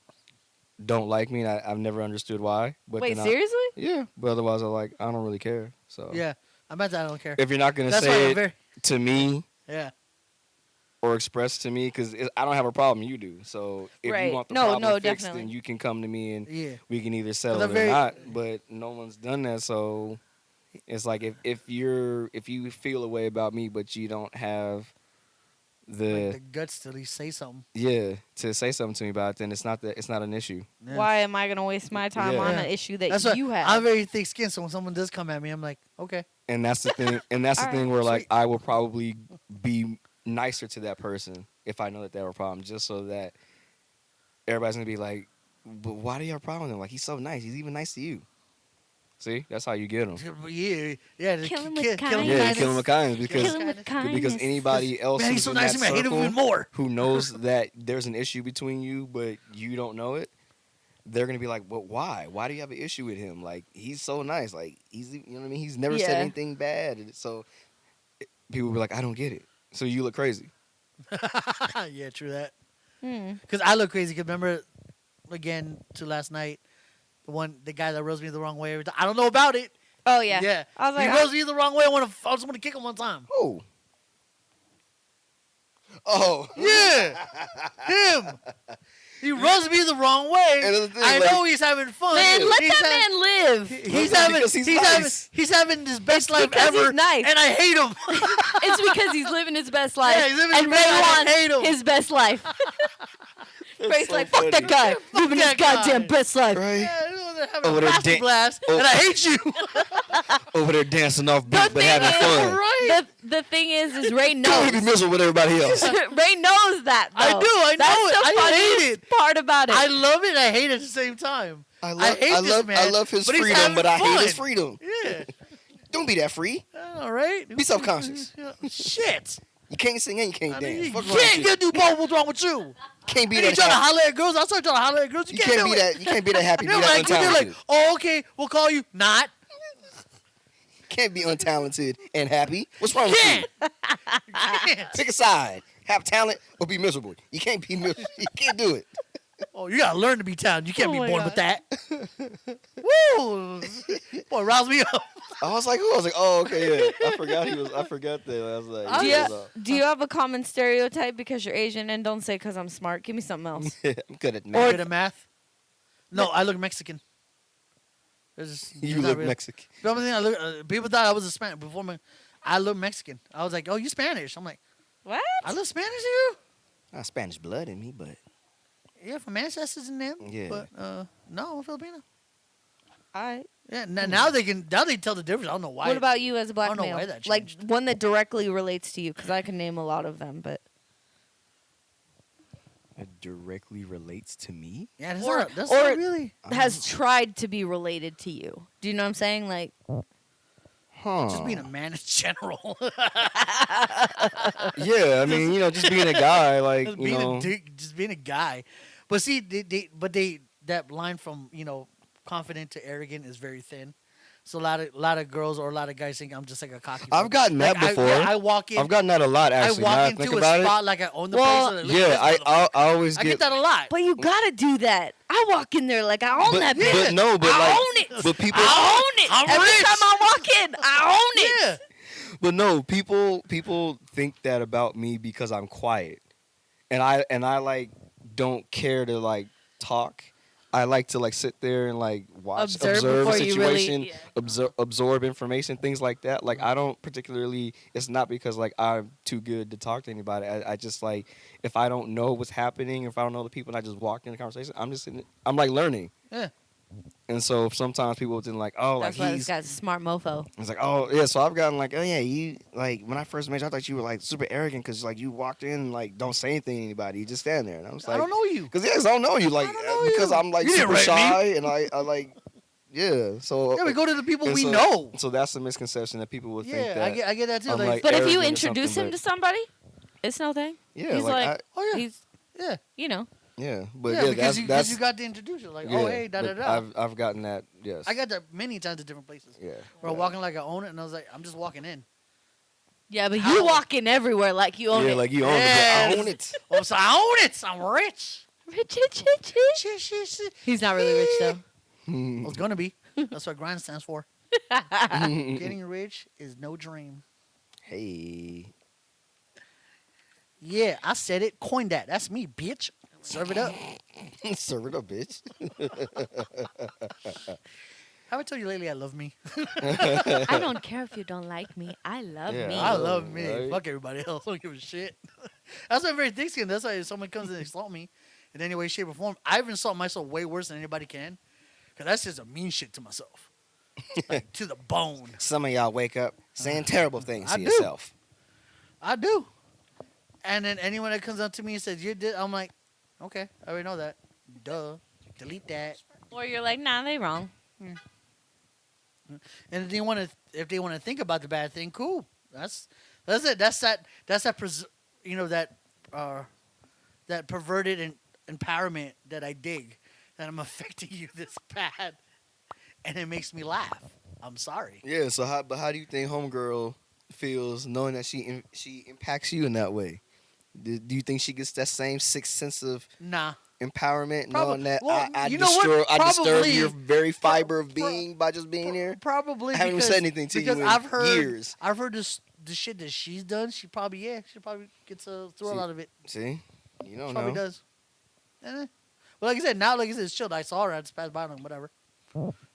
don't like me and I've never understood why. But Wait, then seriously? yeah, but otherwise I don't really care. So yeah. I bet that I don't care. if you're not gonna That's why say I'm it very. to me Yeah. or express to me because I don't have a problem, you do. So if Right. you want the No, problem no, fixed, definitely. then you can come to me and Yeah. we can either settle I'm it very- or not. But no one's done that, so it's like if you feel a way about me, but you don't have Like the guts to at least say something. to say something to me about it, then it's not an issue. Yeah. Why am I gonna waste my time Yeah. on Yeah. an issue that That's why you have? I'm very thick skinned, so when someone does come at me, I'm like, okay. And that's the thing. And that's the Alright, thing where like sweet. I will probably be nicer to that person if I know that they have a problem, just so that everybody's gonna be like, "But why do you have a problem with him? Like he's so nice. He's even nice to you." See, that's how you get them. Yeah. Yeah. Kill him with kill him kindness. Yeah, kindness. kill him with kindness because Kill him with kindness. because anybody else Man, he's who's so in nice that to me. I hate him circle even more. who knows that there's an issue between you, but you don't know it, they're gonna be like, "Well, why? Why do you have an issue with him? Like he's so nice. Like he's you know what I mean. He's never said Yeah. anything bad." And so people will be like, "I don't get it." So you look crazy. Yeah, true that. Hmm. Because I look crazy. Because remember, again to last night. The guy that rose me the wrong way every time. I don't know about it. Oh yeah. Yeah. I was like, he rose me the wrong way. I just want to kick him one time. Who? Oh. Yeah. Him. He rubs me the wrong way. I know he's having fun. Man, let that man live. He's having his best life ever. He's nice. And I hate him. It's because he's living his best life. Yeah, he's living and Ray wants his best life. Ray's so like, fuck that guy. Living his goddamn best life. Right? Yeah, having a master blast, and I hate you. Over there dancing off beat, but having fun. Right. The thing is Ray knows. Don't be miserable with everybody else. Ray knows that, though. I do. I know it. I hate it. Part about it. I love it. I hate it at the same time. I love his freedom, but I hate his freedom. Yeah. Don't be that free. All right. Be self-conscious. Shit. You can't sing and you can't dance. You can't do both. What's wrong with you? Can't be you that. Trying to holler at girls. I started trying to holler at girls. You can't be do that. You can't be that happy. Be that like, untalented. Like, oh, okay, we'll call you. Not. Can't be untalented and happy. What's wrong with you? Can't. Pick a side. Have talent or be miserable. You can't be miserable. You can't do it. Oh, you gotta learn to be talented. You can't be born with that. Woo! Boy, rouse me up. I was like, who? I was like, oh, okay, yeah. I forgot that. I was like, do you have a common stereotype because you're Asian? And don't say because I'm smart. Give me something else. I'm good at math. Good at math? No, I look Mexican. You look Mexican. The only thing I look, people thought I was a Spanish before me. I look Mexican. I was like, oh, you Spanish? I'm like, what? I look Spanish to you? Not Spanish blood in me, but yeah, from ancestors in them. Yeah. But no, I'm Filipino. All right. Yeah. Now they tell the difference. I don't know why. What about you as a black I don't know male? why that like changed. one that directly relates to you, because I can name a lot of them, but it directly relates to me. Yeah, that's not really has tried to be related to you. Do you know what I'm saying? Like, just being a man in general. Yeah, I mean, just being a guy, like just being a guy. But see, that line from confident to arrogant is very thin. So a lot of girls or a lot of guys think I'm just like a cocky. I've gotten that before. I walk in. I've gotten that a lot actually. I walk into a spot like I own the place. Yeah, I always get that a lot. But you gotta do that. I walk in there like I own that place. But no, but I like, own it. But people, I own it. Every rich. time I walk in, I own it. Yeah. But no, people think that about me because I'm quiet, and I like don't care to like talk. I like to like sit there and like watch, observe a situation, absorb information, things like that. Like I don't particularly. It's not because like I'm too good to talk to anybody. I just like if I don't know what's happening, if I don't know the people, and I just walk in the conversation, I'm like learning. Yeah. And so sometimes people would think like, oh, that's like why this guy's a smart mofo. It's like, oh yeah. So I've gotten like, oh yeah, you like when I first met you, I thought you were like super arrogant because like you walked in and like don't say anything to anybody, you just stand there. And I was like, I don't know you. Because I don't know you, like because I'm like super shy and I like yeah. So yeah, we go to the people we so, know. So that's a misconception that people would think that. I get that too. Like, but if you introduce him to somebody, it's no thing. Yeah, he's like he's yeah, Yeah, but because you got to introduce you like, oh hey, da da da. I've gotten that. Yes, I got that many times at different places. Yeah, where I'm walking like I own it, and I was like, I'm just walking in. Yeah, but you walk in everywhere like you own it. Yeah, like you own it. I own it. Oh, so I own it. I'm rich. Rich. He's not really rich though. Well, it's gonna be. That's what grind stands for. Getting rich is no dream. Hey. Yeah, I said it. Coin that. That's me, bitch. Serve it up. Serve it up, bitch. Have I told you lately I love me? I don't care if you don't like me. I love me. I love me. Right? Fuck everybody else. I don't give a shit. That's my very thick skin. That's why if someone comes and insult me in any way, shape, or form, I've insulted myself way worse than anybody can. Because that's just a mean shit to myself. Like, to the bone. Some of y'all wake up saying terrible things to yourself. I do. And then anyone that comes up to me and says, you did, I'm like, okay, I already know that. Duh. Delete that. Or you're like, nah, they wrong. And if they want to think about the bad thing, cool. That's it. That's that that perverted empowerment that I dig. That I'm affecting you this bad, and it makes me laugh. I'm sorry. Yeah. So how do you think homegirl feels knowing that she impacts you in that way? Do you think she gets that same sixth sense of empowerment, knowing that I you know what? disturb your very fiber of being by just being here? Probably I haven't even said anything to you in years. I've heard the shit that she's done. She probably gets a thrill out of it. See, you don't she know. Probably does. Well, like I said, now it's chilled. I saw her. I just passed by her. Whatever.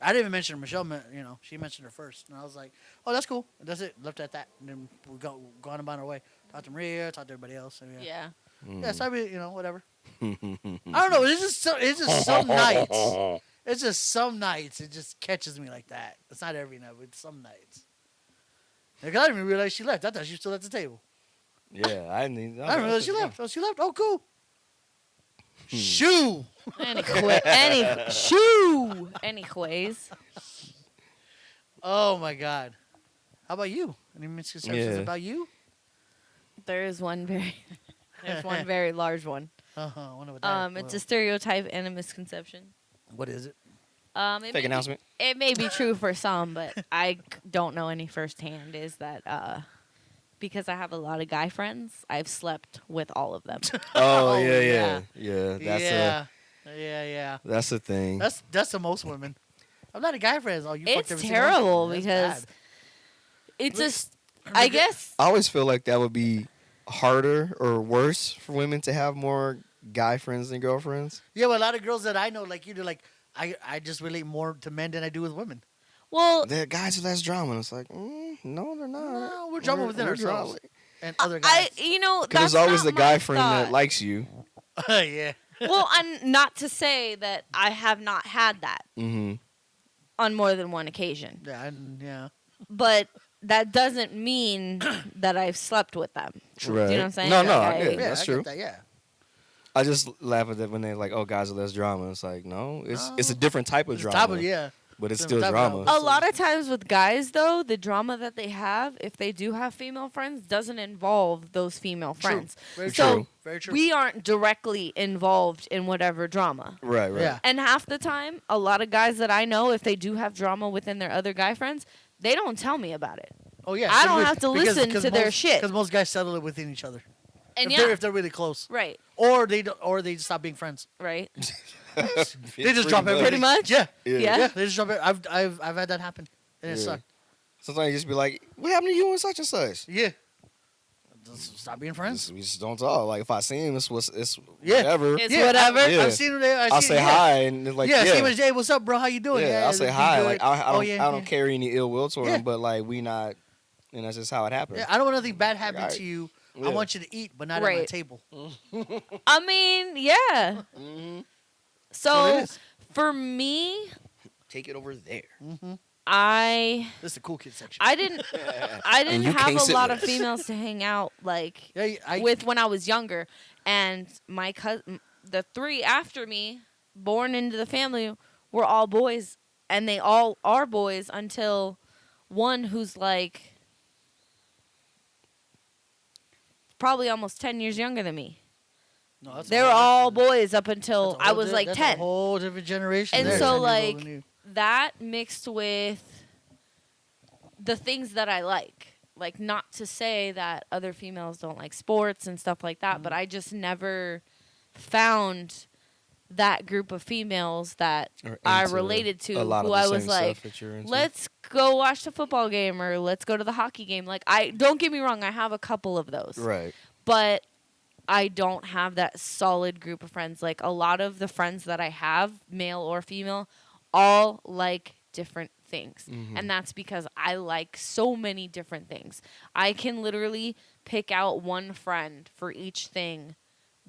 I didn't even mention Michelle. You know, she mentioned her first, and I was like, "Oh, that's cool." And that's it. Left it at that, and then we go on about our way. Talk to Maria. Talk to everybody else. And yeah. Yeah. So I mean, you know, whatever. I don't know. It's just some nights. It's just some nights. It just catches me like that. It's not every night, but some nights. Like, I didn't even realize she left. I thought she was still at the table. Yeah, I didn't realize she left. Oh, she left. Oh, cool. Shoo. Anyways. Oh my God. How about you? Any misconceptions about you? There's one very large one. I wonder what that it's a stereotype and a misconception. What is it? Fake announcement. It may be true for some, but I don't know any firsthand. Is that because I have a lot of guy friends, I've slept with all of them. Yeah. That's the thing. That's the most women. I'm not a guy friend. Oh, you fucked it's every terrible single because it's just. I guess I always feel like that would be harder or worse for women to have more guy friends than girlfriends. Yeah, well, a lot of girls that I know, like you do, like I just relate more to men than I do with women. Well, the guys are less drama. And it's like, no, they're not. No, we're drama within ourselves and other guys. Because there's always the guy friend that likes you. Yeah. Well, and not to say that I have not had that on more than one occasion. Yeah. But that doesn't mean that I've slept with them. Right. Do you know what I'm saying? No, That's true. That, yeah. I just laugh at that when they're like, "Oh, guys are less drama." It's like, no, it's a different type of drama. But it's still drama. A lot of times with guys, though, the drama that they have, if they do have female friends, doesn't involve those female friends. Very so Very true. we aren't directly involved in whatever drama. Right. Yeah. And half the time, a lot of guys that I know, if they do have drama within their other guy friends, they don't tell me about it. Oh yeah. I don't have to listen to their shit. Because most guys settle it within each other. And if they're really close. Right. Or they just stop being friends. Right. They just drop everything. Pretty much. Yeah. Yeah. They just drop it. I've had that happen, and it sucked. Sometimes you just be like, "What happened to you and such and such?" Yeah. Just stop being friends. We just don't talk. Like if I see him, it's whatever. It's whatever. I've seen him there. I'll say hi and it's like I see him. Hey, what's up, bro? How you doing? Yeah, I'll say hi. Like I don't carry any ill will toward him, Yeah. but like we not, and that's just how it happens. Yeah, I don't want nothing bad happen to you. I want you to eat, but not at my table. I mean, yeah. So for me, take it over there. This is the cool kid section. I didn't have a lot of females to hang out with when I was younger, and my cousin, the three after me, born into the family, were all boys, and they all are boys until one who's like probably almost 10 years younger than me. No, they were all boys up until I was like 10. That's a whole different generation. And so like that mixed with the things that I like not to say that other females don't like sports and stuff like that, but I just never found that group of females that I related to who I was like, let's go watch the football game or let's go to the hockey game. Like, don't get me wrong, I have a couple of those. Right. But I don't have that solid group of friends. Like, a lot of the friends that I have, male or female, all like different things. And that's because I like so many different things. I can literally pick out one friend for each thing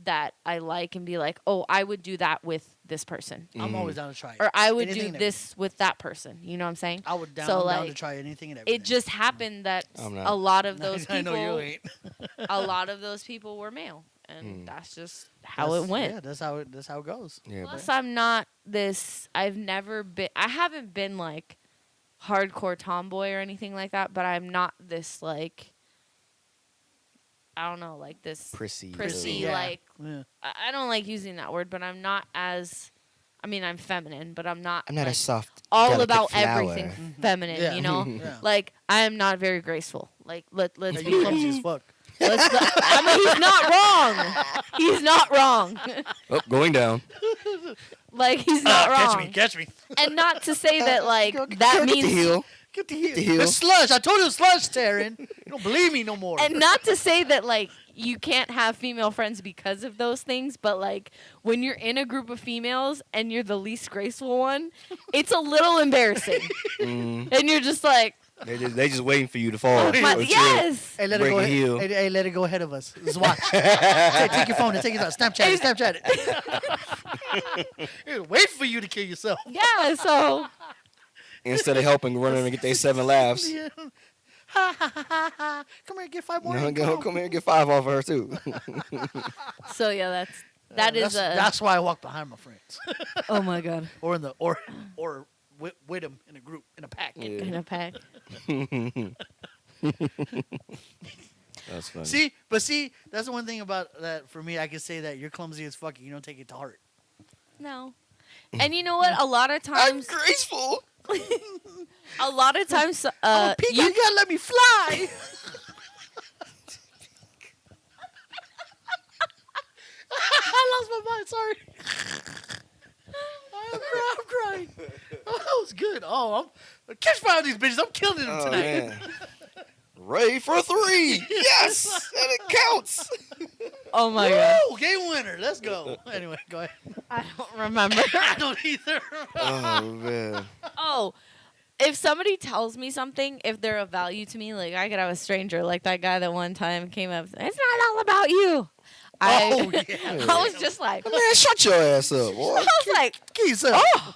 that I like and be like, oh, I would do that with this person. I'm always down to try it. Or I would do this with that person. You know what I'm saying? I would down to try anything and everything. It just happened that a lot of those people, I know you ain't. a lot of those people were male, and that's just how it went. Yeah, that's how it goes. Yeah, Plus, I'm not this. I haven't been like hardcore tomboy or anything like that, but I'm not this like. I don't know, like this prissy like. Yeah. I don't like using that word, but I'm not as. I mean, I'm feminine, but I'm not. I'm not like, a soft. all about flower. everything feminine. Yeah. You know, like I am not very graceful. Like let's be clumsy as fuck. I mean, he's not wrong. He's not wrong. Oh, going down. Like, he's not wrong. Catch me. And not to say that, like, that Get means... the heel. Get the heel. It's slush. I told you it's slush, Taryn. You don't believe me no more. And not to say that, like, you can't have female friends because of those things, but, like, when you're in a group of females and you're the least graceful one, it's a little embarrassing. And you're just like... They just waiting for you to fall. Yes. Hey, let it go. Hey, let it go ahead of us. Let's watch. Take your phone and take it out. Snapchat it. Wait for you to kill yourself. Yeah. So instead of helping, run in and get their 7 laughs. Yeah. Come here, get 5 more. Come here and get 5 off of her too. So yeah, that's why I walk behind my friends. Oh my god. Or in the or with them in a group, in a pack. Yeah. In a pack. That's funny. See, that's the one thing about that for me. I can say that you're clumsy as fuck. You don't take it to heart. No. And you know what? A lot of times, I'm graceful. a lot of times, you gotta let me fly. I lost my mind. Sorry. I'm crying. Oh, that was good. Oh, I'm catch fire of these bitches. I'm killing them tonight. Man. Ray for 3. Yes, and it counts. Oh my god. Woo, game winner. Let's go. Anyway, go ahead. I don't remember. I don't either. Oh man. Oh, if somebody tells me something, if they're of value to me, like I could have a stranger, like that guy that one time came up, it's not all about you. I was just like, man, shut your ass up, boy. I was like, oh.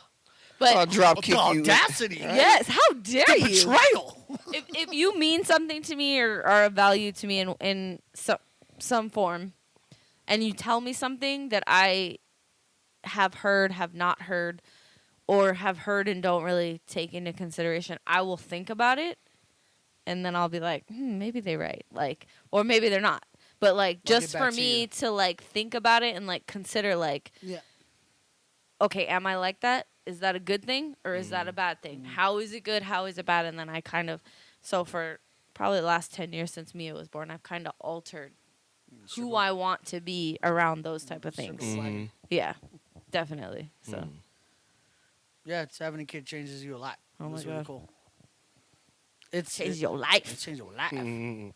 But I'll drop kick the you. audacity. Yes, how dare The you? betrayal. If you mean something to me or are of value to me in some form, and you tell me something that I have heard, have not heard, or have heard and don't really take into consideration, I will think about it, and then I'll be like, maybe they're right, like, or maybe they're not. But like, just for me to like think about it and like consider like, okay, am I like that? Is that a good thing or is that a bad thing? How is it good? How is it bad? And then I kind of, so for probably the last 10 years since Mia was born, I've kind of altered who I want to be around those type of things. Yeah, definitely. So. Yeah, it's having a kid changes you a lot. Oh my God. really cool. It's changed your life. It changed your life. You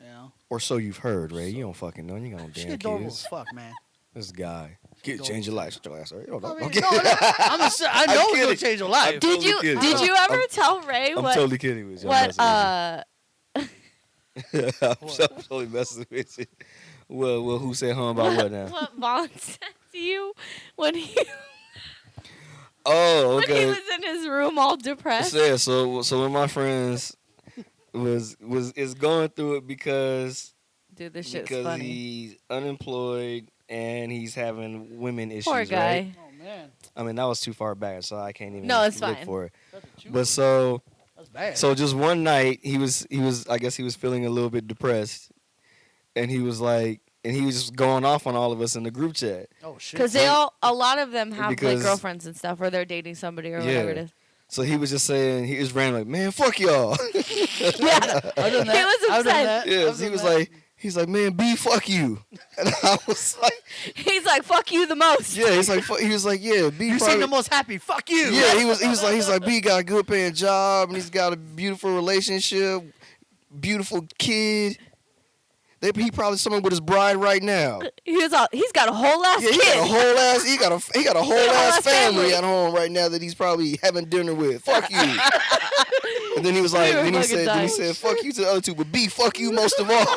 know? Or so you've heard, Ray. You don't fucking know. You got no damn Shit kids. adorable as fuck, man. This guy. Change your life. Shut your ass up. You don't know. I know it's gonna change your life. Did you ever tell Ray I'm what? totally kidding with you. What I'm totally messing with you. Well, who said about what now? What Vaughn said to you when he Oh, okay. when he was in his room all depressed. Yeah, so one of my friends is going through it because this shit's funny. He's unemployed and he's having women issues. Poor guy. Right? Oh man. I mean, that was too far back, so I can't even it's look fine. for it. But so that's bad. So just one night he was I guess he was feeling a little bit depressed, and he was just going off on all of us in the group chat. Oh shit! Because a lot of them have like girlfriends and stuff, or they're dating somebody or whatever it is. So he was just saying, he was ranting like, man, fuck y'all. Yeah, he was upset. Yeah, so he's like, man, B, fuck you. And I was like, he's like, fuck you the most. Yeah, he was like, yeah, B. You seem the most happy. Fuck you. Yeah, he's like, B got a good paying job and he's got a beautiful relationship, beautiful kid. He probably someone with his bride right now. He's got a whole ass kid. He got a whole ass family at home right now that he's probably having dinner with. Fuck you. And then he was like, then he said, fuck you to the other two, but B, fuck you most of all.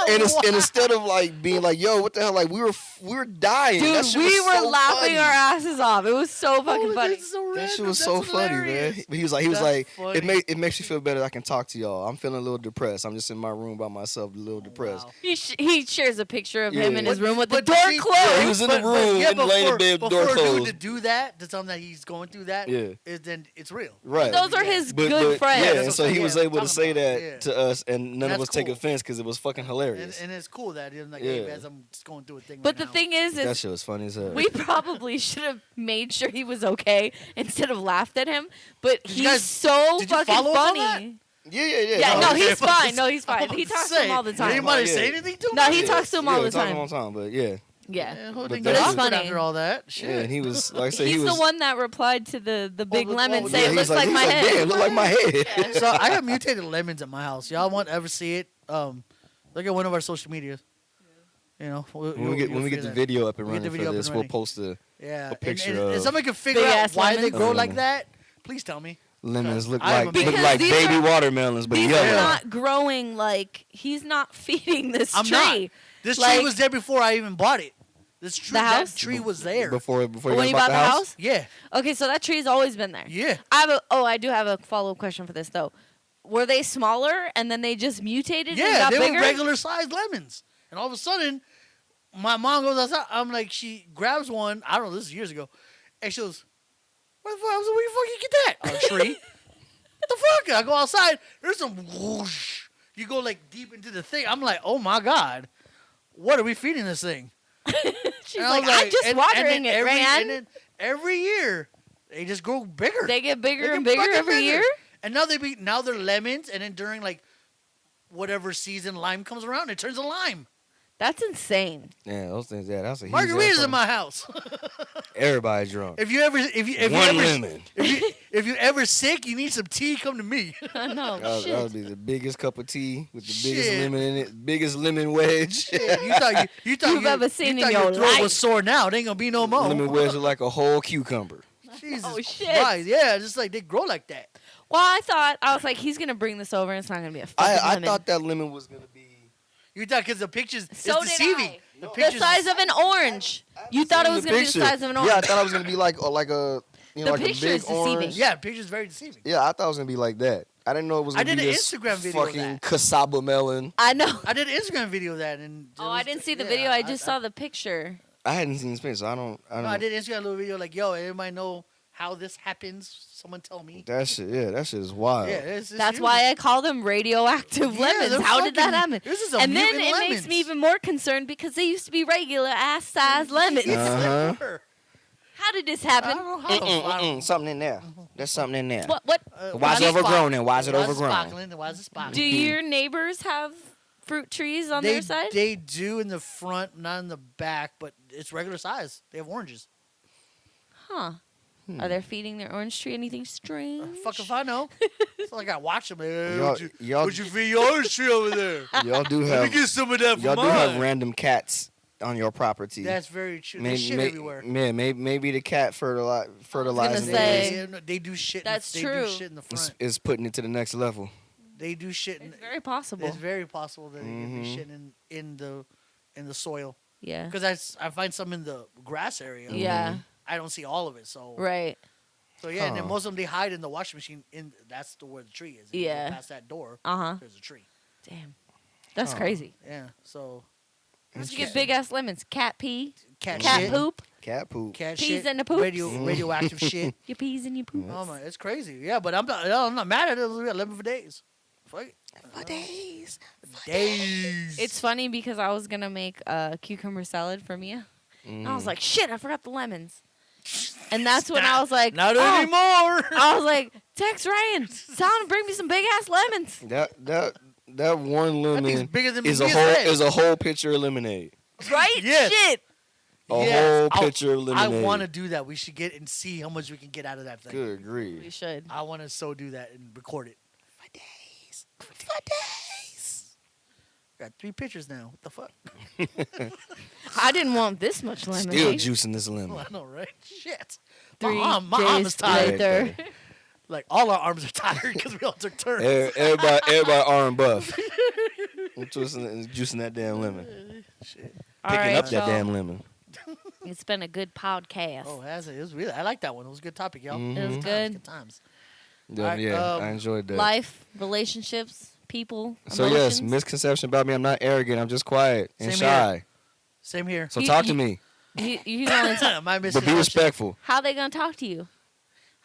And instead of like being like, yo, what the hell? Like we were dying. Dude, we were laughing our asses off. It was so fucking funny. That shit was so funny, man. But he was like, it makes me feel better that I can talk to y'all. I'm feeling a little depressed. I'm just in my room by myself, a little depressed. Wow. He shares a picture of him in his room with the door closed. Yeah, he was in the room and laying in bed with the door closed. For dude to do that, to tell him that he's going through that, then it's real. Right. Those are his good friends. Yeah, and so he was able to say that to us, and none of us take offense because it was fucking hilarious. And it's cool that I'm like, hey, guys, I'm just going through a thing. But the thing is that shit was funny as hell. We probably should have made sure he was okay instead of laughed at him. But he's so fucking funny. Yeah. No, he's fine. No, he's fine. He talks to him all the time. Anybody say anything to him? No, he talks to him all the time. But yeah. But it's funny after all that. Shit. Yeah, and he was like I said, he's he was the one that replied to the big lemon saying it looks like my head. Yeah, it look like my head. So I have mutated lemons at my house. Y'all want to ever see it? Look at one of our social medias. You know, when we get the video up and running for this, we'll post a picture of. If somebody can figure out why they grow like that, please tell me. Lemons look like baby watermelons, but these yellow. Are not growing like he's not feeding this tree. Not. This tree was there before I even bought it. That tree was there before you when you bought the house. Yeah. Okay, so that tree's always been there. Yeah. I do have a follow-up question for this though. Were they smaller and then they just mutated? Yeah, and got they bigger? were regular sized lemons, and all of a sudden, my mom goes outside. I'm like, she grabs one. I don't know. This is years ago, and she goes, "Where the fuck? Where the fuck you get that? A tree? What the fuck?" I go outside. There's some whoosh. You go like deep into the thing. I'm like, "Oh my god, what are we feeding this thing?" She's like, "I'm just watering it, man." And then every year, they just grow bigger. They get bigger and bigger every year. And now they're lemons, and then during like whatever season lime comes around, it turns to lime. That's insane. Yeah, those things. Yeah, that's a huge margaritas in my house. Everybody drunk. If you ever sick, you need some tea. Come to me. No, that would be the biggest cup of tea with the biggest lemon in it, biggest lemon wedge. You thought you've ever seen in your throat life was sore. Now it ain't gonna be no more. Lemon wedge look like a whole cucumber. Jesus shit! Christ. Yeah, just like they grow like that. Well, I was like, he's gonna bring this over, and it's not gonna be a fucking lemon. I thought that lemon was gonna be. You thought because the pictures so is deceiving. The size of an orange. You thought it was gonna be the size of an orange. Yeah, I thought it was gonna be like a like a big orange. Yeah, the picture's very deceiving. Yeah, I thought it was gonna be like that. I didn't know it was gonna be this Instagram video fucking cassava melon. I know. I did an Instagram video of that, and I didn't see the video. I just saw the picture. I hadn't seen this picture, so I don't. No, I did Instagram little video like, yo, everybody know how this happens? Someone tell me. That shit is wild. Yeah, it's that's why I call them radioactive lemons. How did that happen? This is a and then it lemons. makes me even more concerned because they used to be regular ass size lemons. How did this happen? I don't know how. Something in there. There's something in there. What? Why is it overgrown then? Why is it overgrown? Why is it sparkling? Do your neighbors have fruit trees on their side? They do in the front, not in the back, but it's regular size. They have oranges. Huh. Are they feeding their orange tree anything strange? Fuck if I know. It's like I watch them. Y'all What'd you feed your orange tree over there? Y'all do have. Let me get some of that for y'all mine. do have random cats on your property. That's very true. There's shit everywhere. Yeah, maybe the cat fertilizing it. They do shit. That's they true. Do shit in the front. Is putting it to the next level. They do shit. It's very possible. It's very possible that they can do shit in the soil. Yeah. Because I find some in the grass area. Yeah. I don't see all of it. So right. So yeah, and then most of them they hide in the washing machine. That's where the tree is. Yeah. Past that door. There's a tree. Damn. That's crazy. Yeah. So. Let's get big ass lemons. Cat pee. Cat poop. Cat poop. Cat peas shit. in the poops. Radioactive shit. Your peas and your poops. Oh my, it's crazy. Yeah, but I'm not mad at it. We got 11 for days. Fuck it. For days. Days. It's funny because I was gonna make a cucumber salad for Mia. And I was like, shit, I forgot the lemons. And that's when I was like, not anymore. I was like, text Ryan, tell him to bring me some big ass lemons. That one lemon is a whole pitcher of lemonade. Right? Yes. Shit. A whole pitcher of lemonade. I want to do that. We should get and see how much we can get out of that thing. Good grief. We should. I want to so do that and record it. For days. Got 3 pictures now. What the fuck? I didn't want this much lemonade. Still juicing this lemon. Oh, I know, right? Shit. 3 my arm is days tired. later. Like all our arms are tired because we all took turns. Everybody arm buff. I'm juicing that damn lemon. Shit. Picking up that damn lemon. It's been a good podcast. Oh, has it? It was really. I like that one. It was a good topic, y'all. It was good. Good times. Yeah, Right, I enjoyed that. Life, relationships, people. So emotions. yes, misconception about me. I'm not arrogant. I'm just quiet and Same shy. here. Same here. So talk to me, You gonna but be respectful. how they gonna talk to you?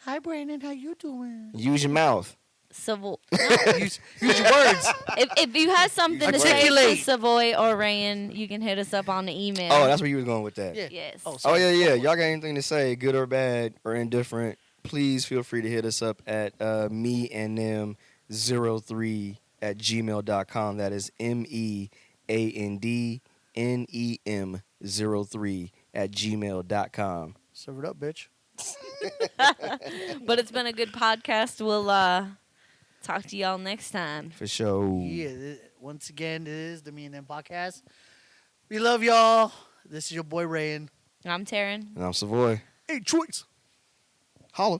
Hi, Brandon. How you doing? Use your mouth. Civil. use your words. If you have something to say to Articulate. Savoy or Rayan, you can hit us up on the email. Oh, that's where you was going with that. Yeah. Yes. Oh yeah. Y'all got anything to say, good or bad or indifferent? Please feel free to hit us up at me and them meandnem03@gmail.com. That is meandnem03@gmail.com. Serve it up, bitch. But it's been a good podcast. We'll talk to y'all next time. For sure. Yeah, once again, it is the Me and Them podcast. We love y'all. This is your boy Rayan. I'm Taryn. And I'm Savoy. Hey, choice. Holla.